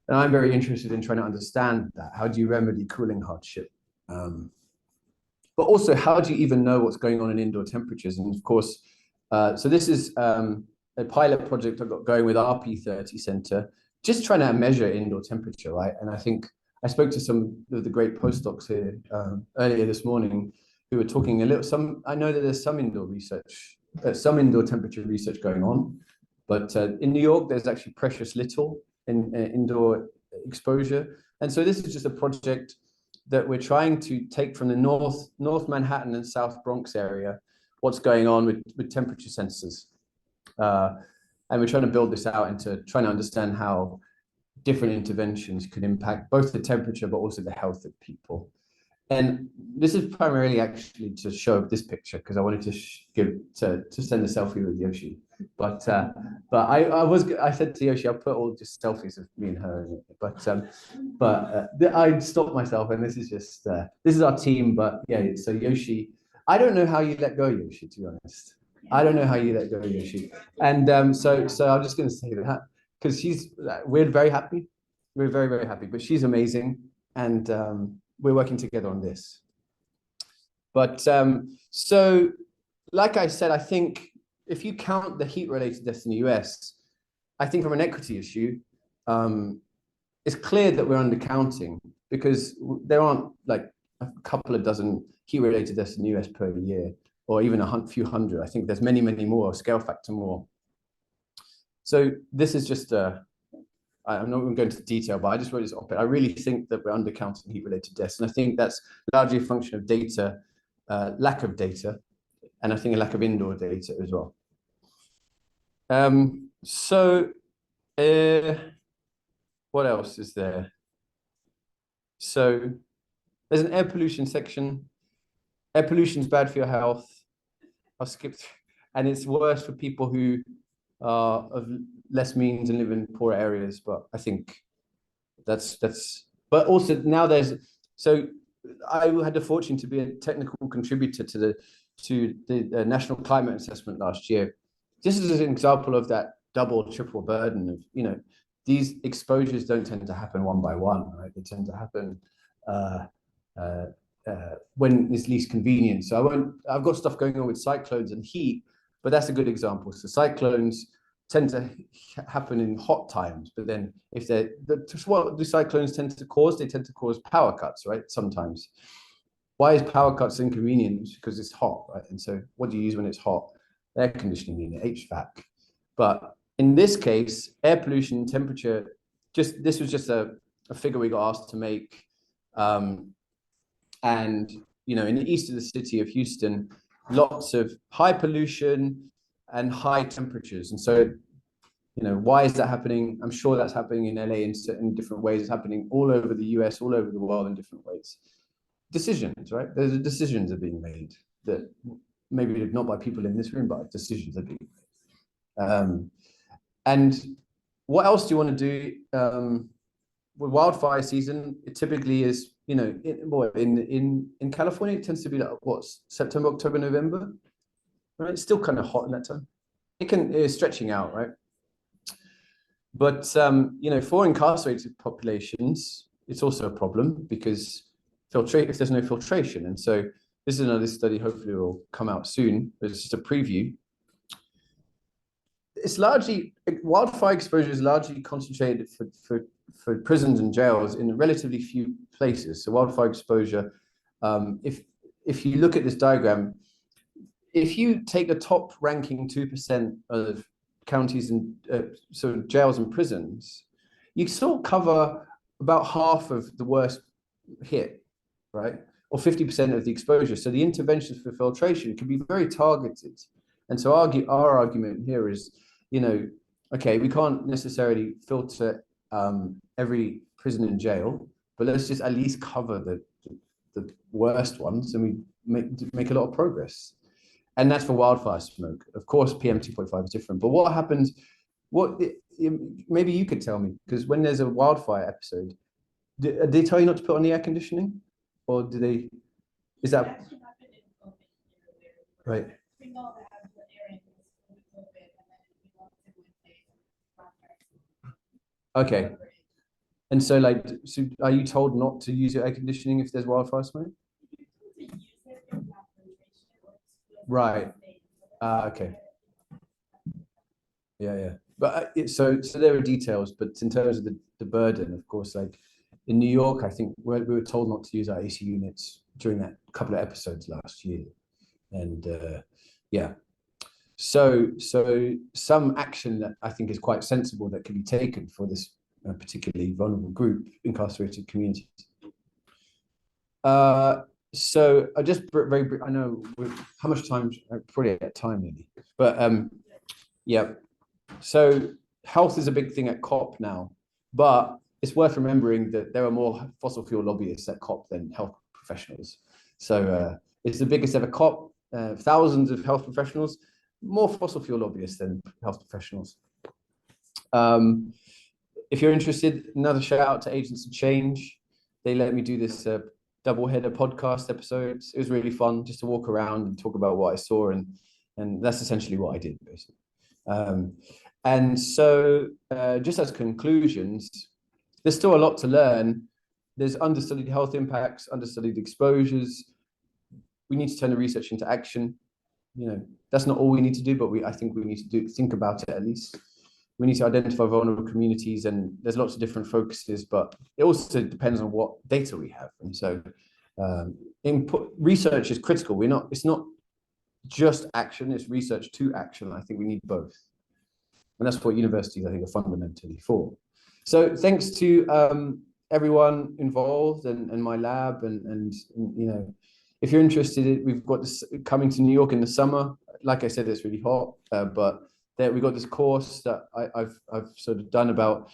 And I'm very interested in trying to understand that. How do you remedy cooling hardship? But also, how do you even know what's going on in indoor temperatures? And of course, so this is a pilot project I got going with our P30 Center, just trying to measure indoor temperature, right? And I think I spoke to some of the great postdocs here earlier this morning who were talking a little, I know that there's some indoor research, some indoor temperature research going on, but in New York, there's actually precious little in indoor exposure. And so this is just a project that we're trying to take from the North Manhattan and South Bronx area, what's going on with temperature sensors. And we're trying to build this out into trying to understand how different interventions could impact both the temperature, but also the health of people. And this is primarily actually to show this picture because I wanted to send a selfie with Yoshi. But I said to Yoshi, I'll put all just selfies of me and her in it. But I stopped myself, and this is just this is our team. But yeah, so Yoshi, I don't know how you let go, Yoshi, to be honest. I don't know how you let go, Yoshi. And so I'm just going to say that because we're very happy. We're very, very happy. But she's amazing, and we're working together on this. But so, like I said, I think if you count the heat-related deaths in the US, I think from an equity issue, it's clear that we're undercounting because there aren't like a couple of dozen heat-related deaths in the US per year, or even a few hundred. I think there's many, many more, scale factor more. So this is just I'm not going to go into detail, but I just wrote this op-ed. I really think that we're undercounting heat-related deaths. And I think that's largely a function of data, lack of data, and I think a lack of indoor data as well. What else is there? So there's an air pollution section. Air pollution is bad for your health. I'll skip through. And it's worse for people who are of less means and live in poor areas. But I think that's, but also now so I had the fortune to be a technical contributor to the National Climate Assessment last year. This is an example of that double, triple burden of, these exposures don't tend to happen one by one, right? They tend to happen when it's least convenient. So I've got stuff going on with cyclones and heat, but that's a good example. So cyclones tend to happen in hot times, but then what do cyclones tend to cause? They tend to cause power cuts, right? Sometimes. Why is power cuts inconvenient? Because it's hot, right? And so what do you use when it's hot? Air conditioning unit, HVAC. But in this case, air pollution, temperature, this was just a figure we got asked to make. And, in the east of the city of Houston, lots of high pollution and high temperatures. And so, why is that happening? I'm sure that's happening in LA in certain different ways. It's happening all over the US, all over the world in different ways. Decisions, right? There's decisions are being made that maybe not by people in this room, but decisions are being made. And what else do you want to do? With wildfire season, it typically is, in California, it tends to be like September, October, November, right? It's still kind of hot in that time. It's stretching out, right? But for incarcerated populations, it's also a problem because if there's no filtration, and so This is another study, hopefully it will come out soon, but it's just a preview. It's largely, wildfire exposure is largely concentrated for prisons and jails in relatively few places. So wildfire exposure, if you look at this diagram, if you take the top ranking 2% of counties and sort of jails and prisons, you still cover about half of the worst hit, right? Or 50% of the exposure. So the interventions for filtration can be very targeted. And so our argument here is, you know, okay, we can't necessarily filter every prison and jail, but let's just at least cover the worst ones, and we make a lot of progress. And that's for wildfire smoke. Of course, PM 2.5 is different. But what happens? Maybe you could tell me, because when there's a wildfire episode, do they tell you not to put on the air conditioning, or do they? Is that right? Okay. And so, like, so are you told not to use your air conditioning if there's wildfire smoke? Right. Okay. Yeah. But so there are details, but in terms of the burden, of course, like in New York, I think we were told not to use our AC units during that couple of episodes last year. And yeah. So some action that I think is quite sensible that can be taken for this particularly vulnerable group, incarcerated communities. So I just very, I know how much time, probably at time maybe, but yeah. So health is a big thing at COP now, but it's worth remembering that there are more fossil fuel lobbyists at COP than health professionals. So it's the biggest ever COP, thousands of health professionals, more fossil fuel lobbyists than health professionals. If you're interested, another shout out to Agents of Change. They let me do this double-header podcast episodes. It was really fun just to walk around and talk about what I saw, and that's essentially what I did, basically. And so just as conclusions, there's still a lot to learn. There's understudied health impacts, understudied exposures. We need to turn the research into action. You know, that's not all we need to do, but I think we need to think about it at least. We need to identify vulnerable communities, and there's lots of different focuses, but it also depends on what data we have. And so research is critical. It's not just action, it's research to action. I think we need both. And that's what universities, I think, are fundamentally for. So thanks to everyone involved and my lab, and you know, if you're interested, we've got this coming to New York in the summer. Like I said, it's really hot, but we got this course that I've sort of done about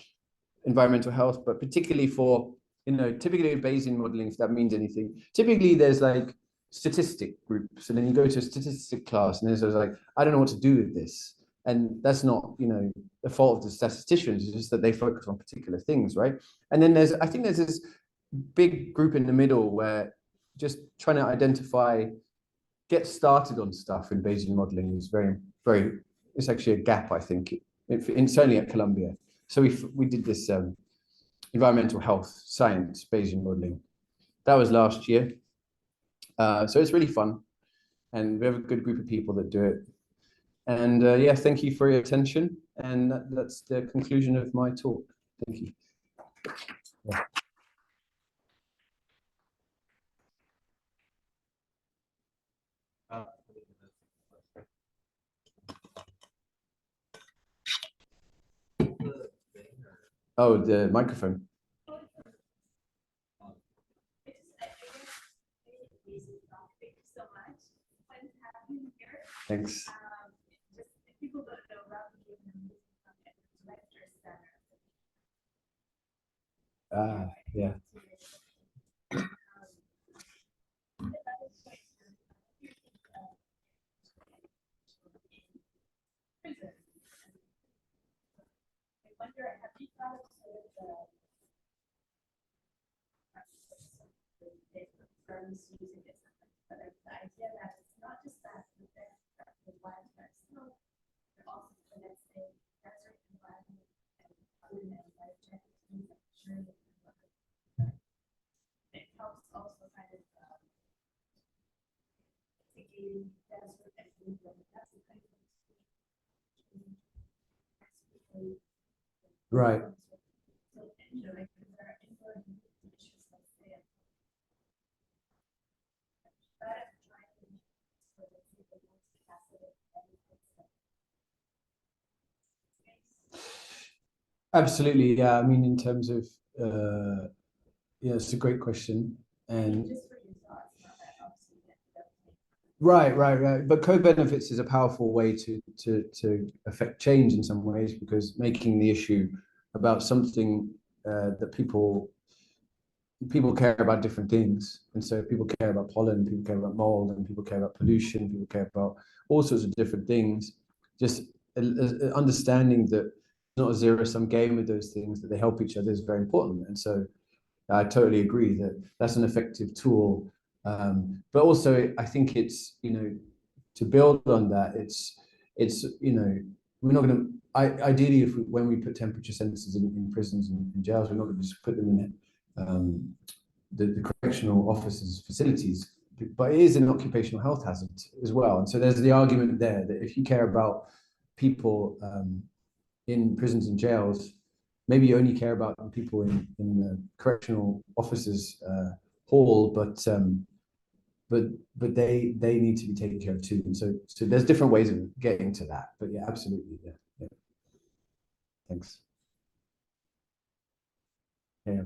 environmental health, but particularly for, you know, typically Bayesian modeling, if that means anything. Typically there's like statistic groups, and then you go to a statistic class, and there's like, I don't know what to do with this. And that's not, you know, the fault of the statisticians, it's just that they focus on particular things, right? And then I think there's this big group in the middle where just trying to identify, get started on stuff in Bayesian modeling is very, very, it's actually a gap, I think, certainly at Columbia. So we did this environmental health science Bayesian modeling. That was last year. So it's really fun. And we have a good group of people that do it. And yeah, thank you for your attention. And that's the conclusion of my talk. Thank you. Yeah. Oh, the microphone. Thanks. Just people don't know Robbie lecture center. Yeah. I wonder, have you thought of sort of the firms using it, but the idea that it's not just that the wildfire smoke, but also the let's say desert environment and other than life jackets, things like surely it helps also kind of Right. Absolutely, yeah. I mean, in terms of, yeah, it's a great question. And right. But co-benefits is a powerful way to affect change in some ways, because making the issue about something that people care about different things. And so people care about pollen, people care about mold, and people care about pollution, people care about all sorts of different things. Just understanding that it's not a zero-sum game with those things, that they help each other, is very important. And so I totally agree that that's an effective tool. But also I think it's, to build on that, it's we're not going to, ideally, when we put temperature sensors in prisons and jails, we're not going to just put them in the correctional officers' facilities, but it is an occupational health hazard as well. And so there's the argument there that if you care about people in prisons and jails, maybe you only care about the people in the correctional officers' hall, but they need to be taken care of too. And so there's different ways of getting to that. But yeah, absolutely, yeah. Thanks. Yeah.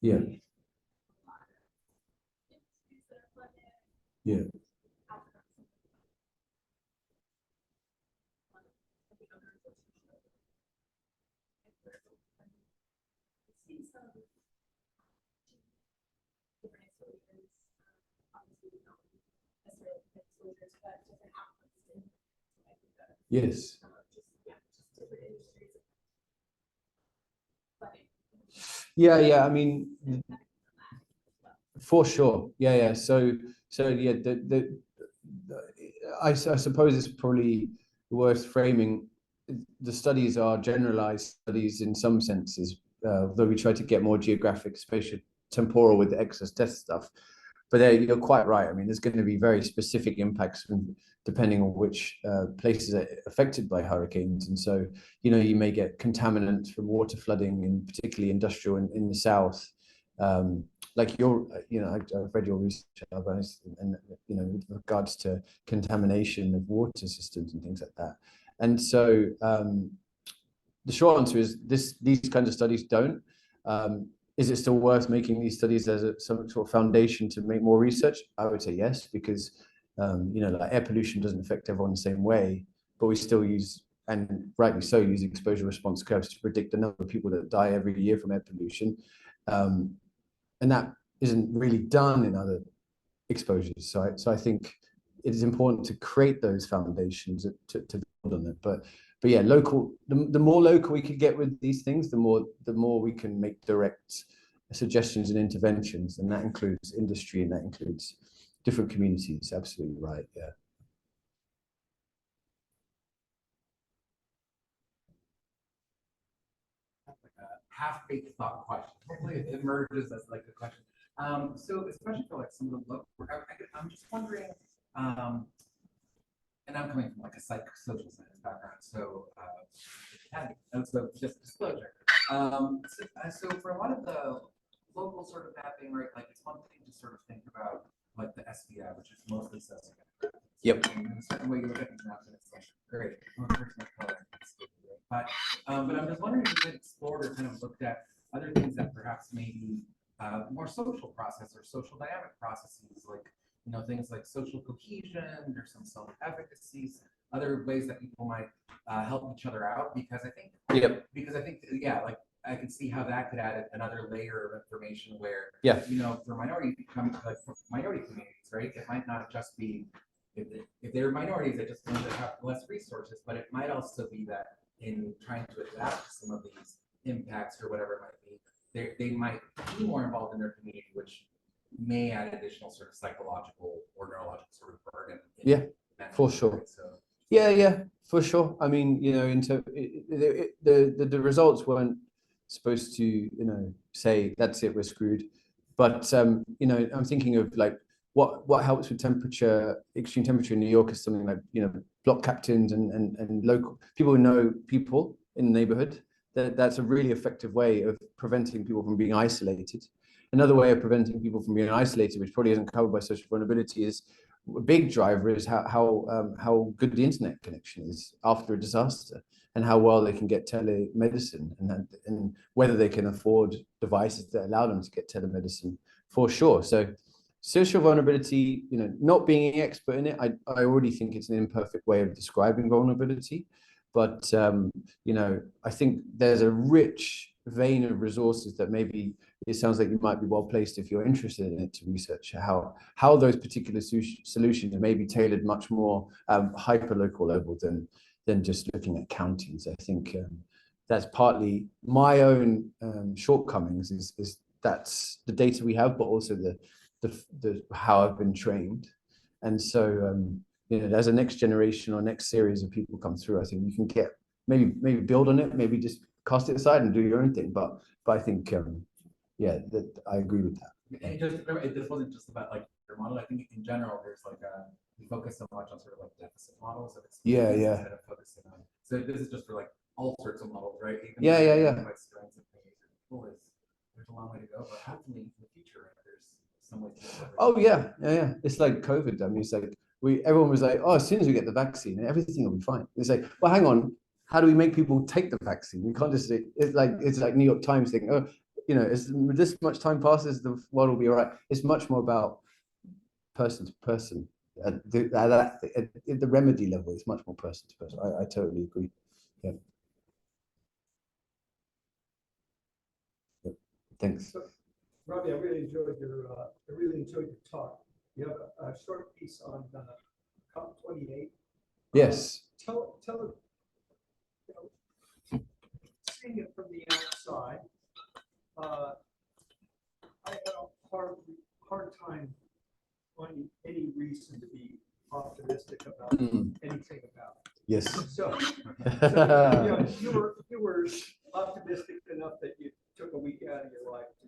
Yeah. Yeah. Yes. Yeah. I mean, for sure. Yeah. So yeah, I suppose it's probably worth framing. The studies are generalized studies in some senses, though we try to get more geographic, spatial, temporal with the excess test stuff. But you're quite right. I mean, there's going to be very specific impacts depending on which places are affected by hurricanes. And so, you may get contaminants from water flooding, in particularly industrial in the south. Like I've read your research, and with regards to contamination of water systems and things like that. And so the short answer is these kinds of studies don't. Is it still worth making these studies as some sort of foundation to make more research? I would say yes, because like air pollution doesn't affect everyone the same way, but we still use, and rightly so, use exposure response curves to predict the number of people that die every year from air pollution. And that isn't really done in other exposures. So I think it is important to create those foundations to build on it. But yeah, the more local we could get with these things, the more we can make direct suggestions and interventions, and that includes industry and that includes different communities. Absolutely right. Yeah. Half-baked thought question. Hopefully it emerges as like a question. So especially for like some of the local work, I'm just wondering, and I'm coming from like a social science background, so and so just disclosure. So for a lot of the local sort of mapping, right, like it's one thing to sort of think about like the SBI, which is mostly socioeconomic. Yep. And in a certain way you look at these maps and it's like, great, but I'm just wondering if you had explored or kind of looked at other things that perhaps maybe more social process or social dynamic processes, like things like social cohesion or some self-efficacies, other ways that people might help each other out, because I think yeah, like I can see how that could add another layer of information where for minority communities, right, it might not just be if they're minorities that just tend to have less resources, but it might also be that in trying to adapt to some of these impacts or whatever it might be, they might be more involved in their community which may add additional sort of psychological or neurological sort of burden. Yeah, for sure. So, Yeah, for sure. I mean, the results weren't supposed to, say that's it, we're screwed. But I'm thinking of like what helps with temperature, extreme temperature in New York is something like, block captains and local people who know people in the neighborhood. That's a really effective way of preventing people from being isolated. Another way of preventing people from being isolated, which probably isn't covered by social vulnerability, is a big driver is how good the internet connection is after a disaster, and how well they can get telemedicine, and whether they can afford devices that allow them to get telemedicine, for sure. So social vulnerability, not being an expert in it, I already think it's an imperfect way of describing vulnerability. But, I think there's a rich vein of resources that maybe it sounds like you might be well placed, if you're interested in it, to research how those particular solutions may be tailored much more hyper local level than just looking at counties. I think that's partly my own shortcomings, is that's the data we have, but also the how I've been trained. And so as a next generation or next series of people come through, I think you can get maybe build on it, maybe just cast it aside and do your own thing. But I think that I agree with that. And just remember, this wasn't just about like your model. I think in general, there's like we focus so much on sort of like deficit models of experience instead of focusing on. So this is just for like all sorts of models, right? Even Yeah. like strengths and things. There's a long way to go, but hopefully in the future, there's some way to. Oh yeah. It's like COVID. I mean, it's like everyone was like, oh, as soon as we get the vaccine, everything will be fine. It's like, well, hang on, how do we make people take the vaccine? We can't just say it's like New York Times thing. Oh, as this much time passes, the world will be all right. It's much more about person to person. At the remedy level, it's much more person to person. I totally agree. Yeah. Thanks. So, Robbie, I really enjoyed your talk. You have a short piece on COP28. Yes. Tell seeing it from the outside, I had a hard time finding any reason to be optimistic about anything about it. Yes. So you were optimistic enough that you took a week out of your life to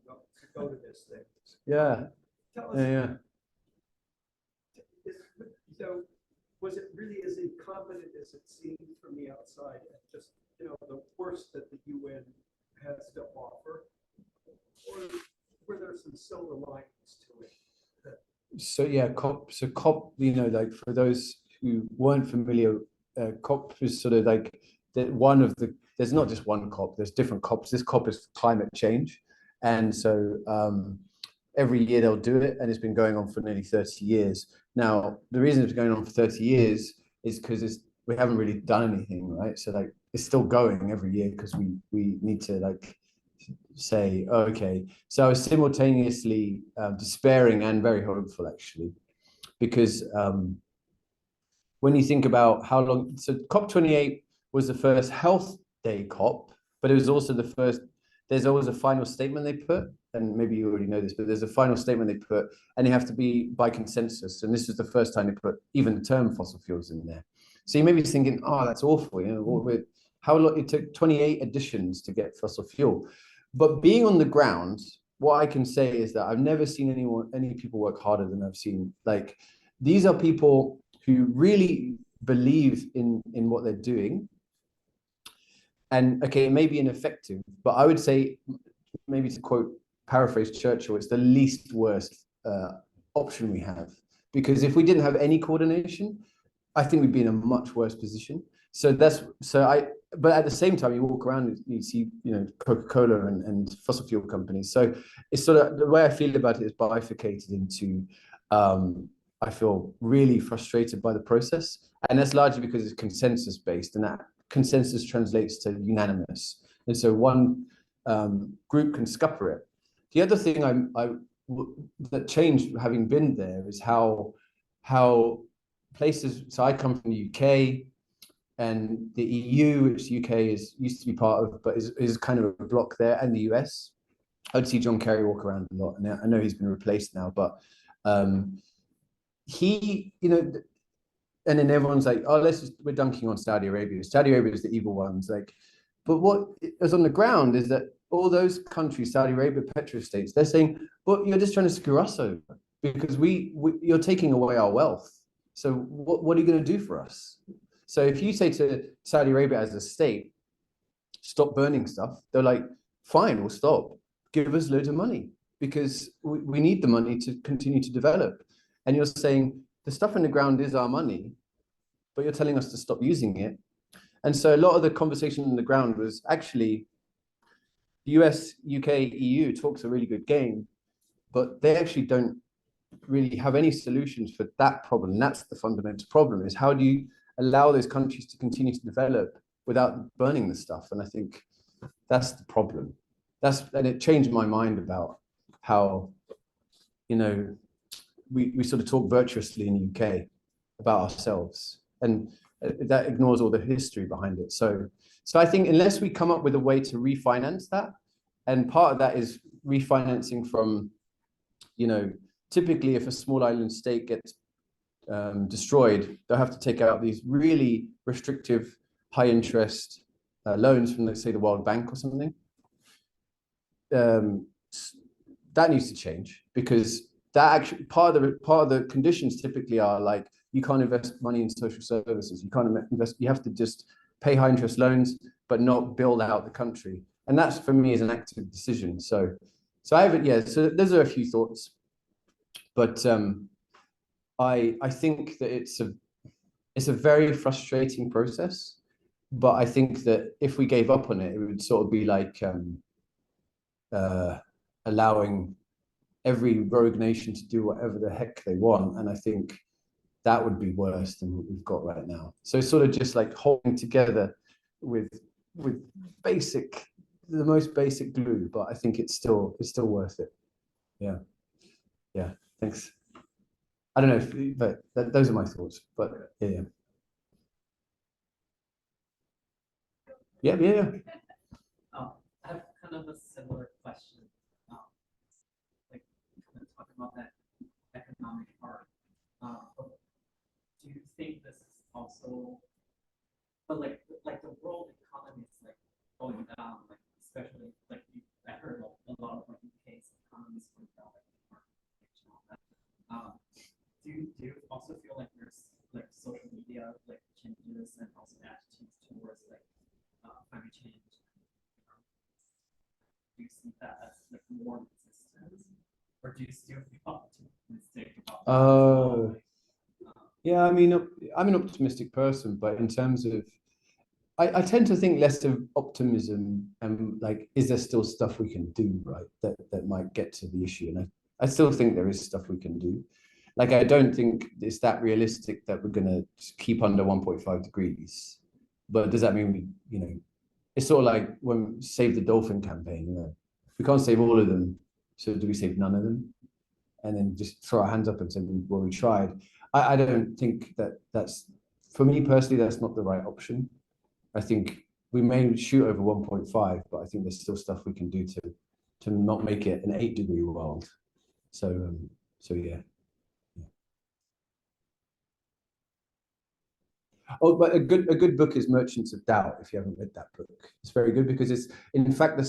go to this thing. Yeah. Tell us. Yeah. So was it really as incompetent as it seemed from the outside, and just the worst that the UN has to offer, or were there some silver linings to it? So yeah, COP. So COP, like for those who weren't familiar, COP is sort of like one of the. There's not just one COP. There's different COPs. This COP is climate change, and so every year they'll do it, and it's been going on for nearly 30 years. Now, the reason it's going on for 30 years is because we haven't really done anything, right? So like it's still going every year because we need to like say, oh, okay. So I was simultaneously despairing and very hopeful, actually, because when you think about how long, so COP28 was the first Health Day COP, but it was also the first. There's always a final statement they put, and maybe you already know this, but there's a final statement they put, and they have to be by consensus. And this is the first time they put even the term fossil fuels in there. So you may be thinking, oh, that's awful. How long it took 28 editions to get fossil fuel. But being on the ground, what I can say is that I've never seen any people work harder than I've seen. Like, these are people who really believe in what they're doing. And okay, it may be ineffective, but I would say, maybe to paraphrase Churchill, it's the least worst option we have. Because if we didn't have any coordination, I think we'd be in a much worse position. But at the same time, you walk around and you see, Coca-Cola and fossil fuel companies. So it's sort of, the way I feel about it is bifurcated into, I feel really frustrated by the process. And that's largely because it's consensus based, and that consensus translates to unanimous. And so one group can scupper it. The other thing that changed having been there is how places, so I come from the UK, and the EU, which the UK used to be part of, but is kind of a block there, and the US. I'd see John Kerry walk around a lot, and I know he's been replaced now, but he, you know, and then everyone's like, oh, we're dunking on Saudi Arabia. Saudi Arabia is the evil ones, like, but what is on the ground is that all those countries, Saudi Arabia, petrostates, they're saying, well, you're just trying to screw us over because you're taking away our wealth. So what are you going to do for us? So if you say to Saudi Arabia as a state, stop burning stuff, they're like, fine, we'll stop. Give us loads of money because we need the money to continue to develop. And you're saying the stuff in the ground is our money, but you're telling us to stop using it. And so a lot of the conversation on the ground was actually US, UK, EU talks a really good game, but they actually don't really have any solutions for that problem. That's the fundamental problem, is how do you allow those countries to continue to develop without burning the stuff? And I think that's the problem. And it changed my mind about how, you know, we sort of talk virtuously in the UK about ourselves, and that ignores all the history behind it. So I think unless we come up with a way to refinance that, and part of that is refinancing from, you know, typically if a small island state gets destroyed, they'll have to take out these really restrictive, high interest loans from, let's say, the World Bank or something. That needs to change, because that actually part of the conditions typically are like, you can't invest money in social services, you can't invest, you have to just pay high interest loans but not build out the country. And that's, for me, is an active decision. So I have it, yeah, so those are a few thoughts, but I think that it's a very frustrating process, but I think that if we gave up on it, it would sort of be like allowing every rogue nation to do whatever the heck they want. And I think that would be worse than what we've got right now. So it's sort of just like holding together with the most basic glue, but I think it's still worth it. Yeah, thanks. I don't know, but those are my thoughts, but yeah. I have kind of a similar question. Like, kind of talking about that economic part. Do you think this is also, but like the world economy is like going down, like especially like I heard a lot of like UK's economies going down, like and all that. Do you also feel like there's like social media like changes and also attitudes towards like climate change? Do you see that as like more resistance, or do you still feel optimistic about yeah, I mean, I'm an optimistic person, but in terms of, I tend to think less of optimism and like, is there still stuff we can do, right, that might get to the issue? And I still think there is stuff we can do. Like, I don't think it's that realistic that we're going to keep under 1.5 degrees. But does that mean we, you know, it's sort of like when Save the Dolphin campaign, you know, we can't save all of them. So do we save none of them? And then just throw our hands up and say, well, we tried. I don't think that's, for me personally, that's not the right option. I think we may shoot over 1.5, but I think there's still stuff we can do to not make it an 8-degree world. So yeah. Oh, but a good book is Merchants of Doubt. If you haven't read that book, it's very good, because it's in fact not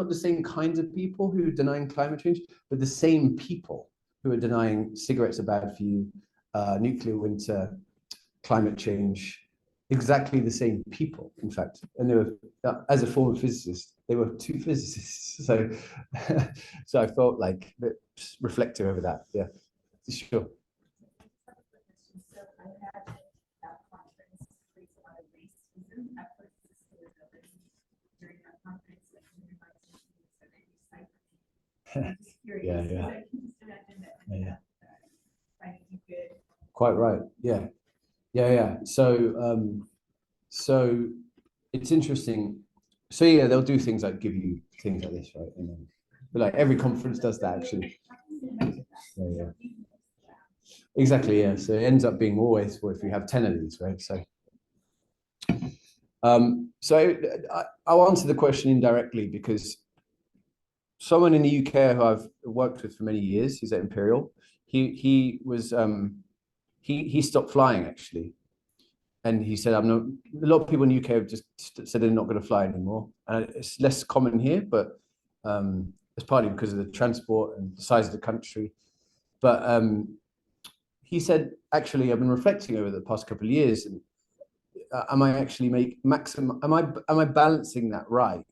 the same kinds of people who are denying climate change, but the same people who are denying cigarettes are bad for you, nuclear winter, climate change. Exactly the same people, in fact. And they were, as a former physicist, they were two physicists. So, so I felt like a bit reflective over that. Yeah, sure. Yeah. Quite right. Yeah. So it's interesting. So yeah, they'll do things like give you things like this, right? And then, but like every conference does that actually. Yeah. Exactly. Yeah. So it ends up being more wasteful if you have 10 of these, right? So. So I'll answer the question indirectly, because someone in the UK who I've worked with for many years. He's at Imperial. He was he stopped flying actually, and he said, "I'm not." A lot of people in the UK have just said they're not going to fly anymore, and it's less common here, but it's partly because of the transport and the size of the country. But he said, actually, I've been reflecting over the past couple of years, and am I actually am I balancing that right?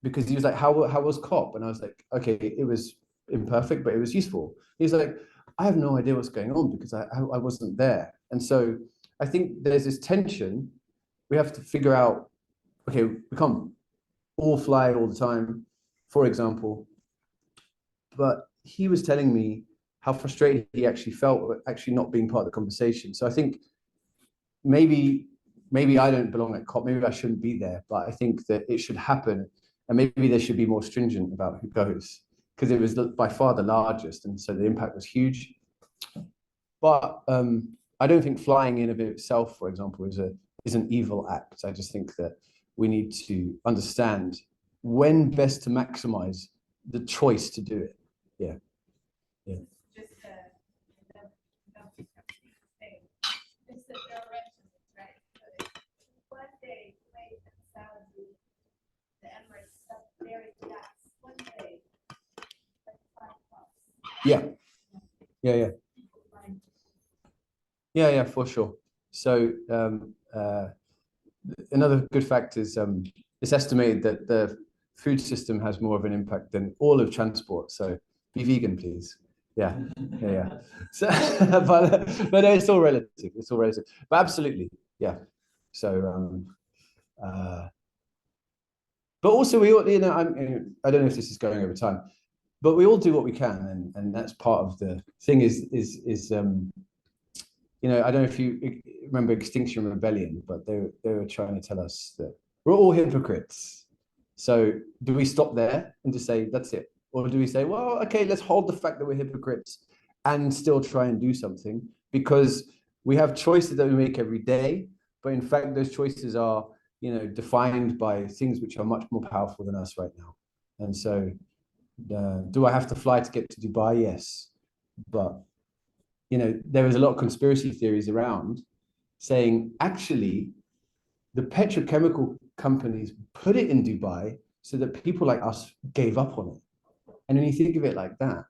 Because he was like, how was COP? And I was like, okay, it was imperfect, but it was useful. He's like, I have no idea what's going on because I wasn't there. And so I think there's this tension. We have to figure out, okay, we can't all fly all the time, for example. But he was telling me how frustrated he actually felt with actually not being part of the conversation. So I think maybe I don't belong at COP, maybe I shouldn't be there, but I think that it should happen. And maybe they should be more stringent about who goes, because it was by far the largest. And so the impact was huge. But I don't think flying in of itself, for example, is an evil act. I just think that we need to understand when best to maximize the choice to do it. Yeah. Yeah. Just it's the direction, right? So one day, wait and Saudi, the Emirates stuff very relaxed. One day, like 5 bucks. Yeah. Yeah, for sure. So another good fact is it's estimated that the food system has more of an impact than all of transport. So be vegan, please. Yeah. So, but it's all relative. It's all relative. But absolutely, yeah. So, but also we all, I don't know if this is going over time, but we all do what we can, and that's part of the thing. Is I don't know if you remember Extinction Rebellion, but they were trying to tell us that we're all hypocrites. So do we stop there and just say that's it? Or do we say, well, okay, let's hold the fact that we're hypocrites and still try and do something, because we have choices that we make every day, but in fact, those choices are, defined by things which are much more powerful than us right now. And so do I have to fly to get to Dubai? Yes. But, there is a lot of conspiracy theories around saying, actually, the petrochemical companies put it in Dubai so that people like us gave up on it. And when you think of it like that,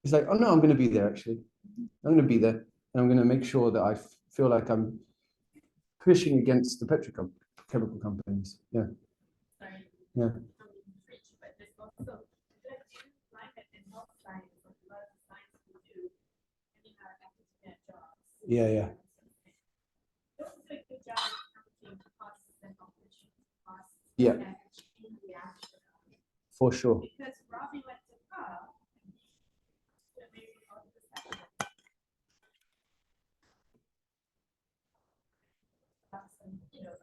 it's like, oh no, I'm going to be there actually. I'm going to be there, and I'm going to make sure that I feel like I'm pushing against the petrochemical companies. Yeah. Sorry. Yeah. But there's also good climate and health science, a lot of the science we do, and in our academic jobs. Yeah. They also do a good job of counting costs and opportunity costs. Yeah. And in reaction. For sure. Because Robbie went to COP, so maybe all of the session.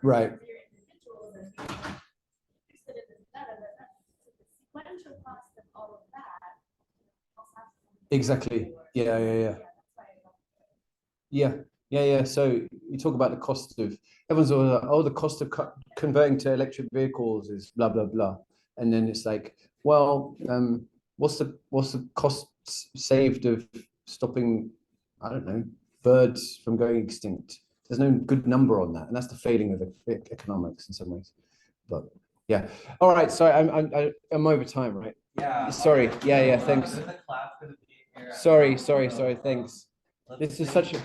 Right. Individuals and interested in this data, the sequential cost of all of that. Exactly. Yeah. So you talk about the cost of, everyone's all like, oh, the cost of converting to electric vehicles is blah blah blah, and then it's like, well, what's the cost saved of stopping, I don't know, birds from going extinct? There's no good number on that, and that's the failing of economics in some ways. But yeah, all right. Sorry, I'm over time, right? Yeah. Sorry. Yeah. Thanks. The class gonna be here. Sorry. Thanks. This is such a.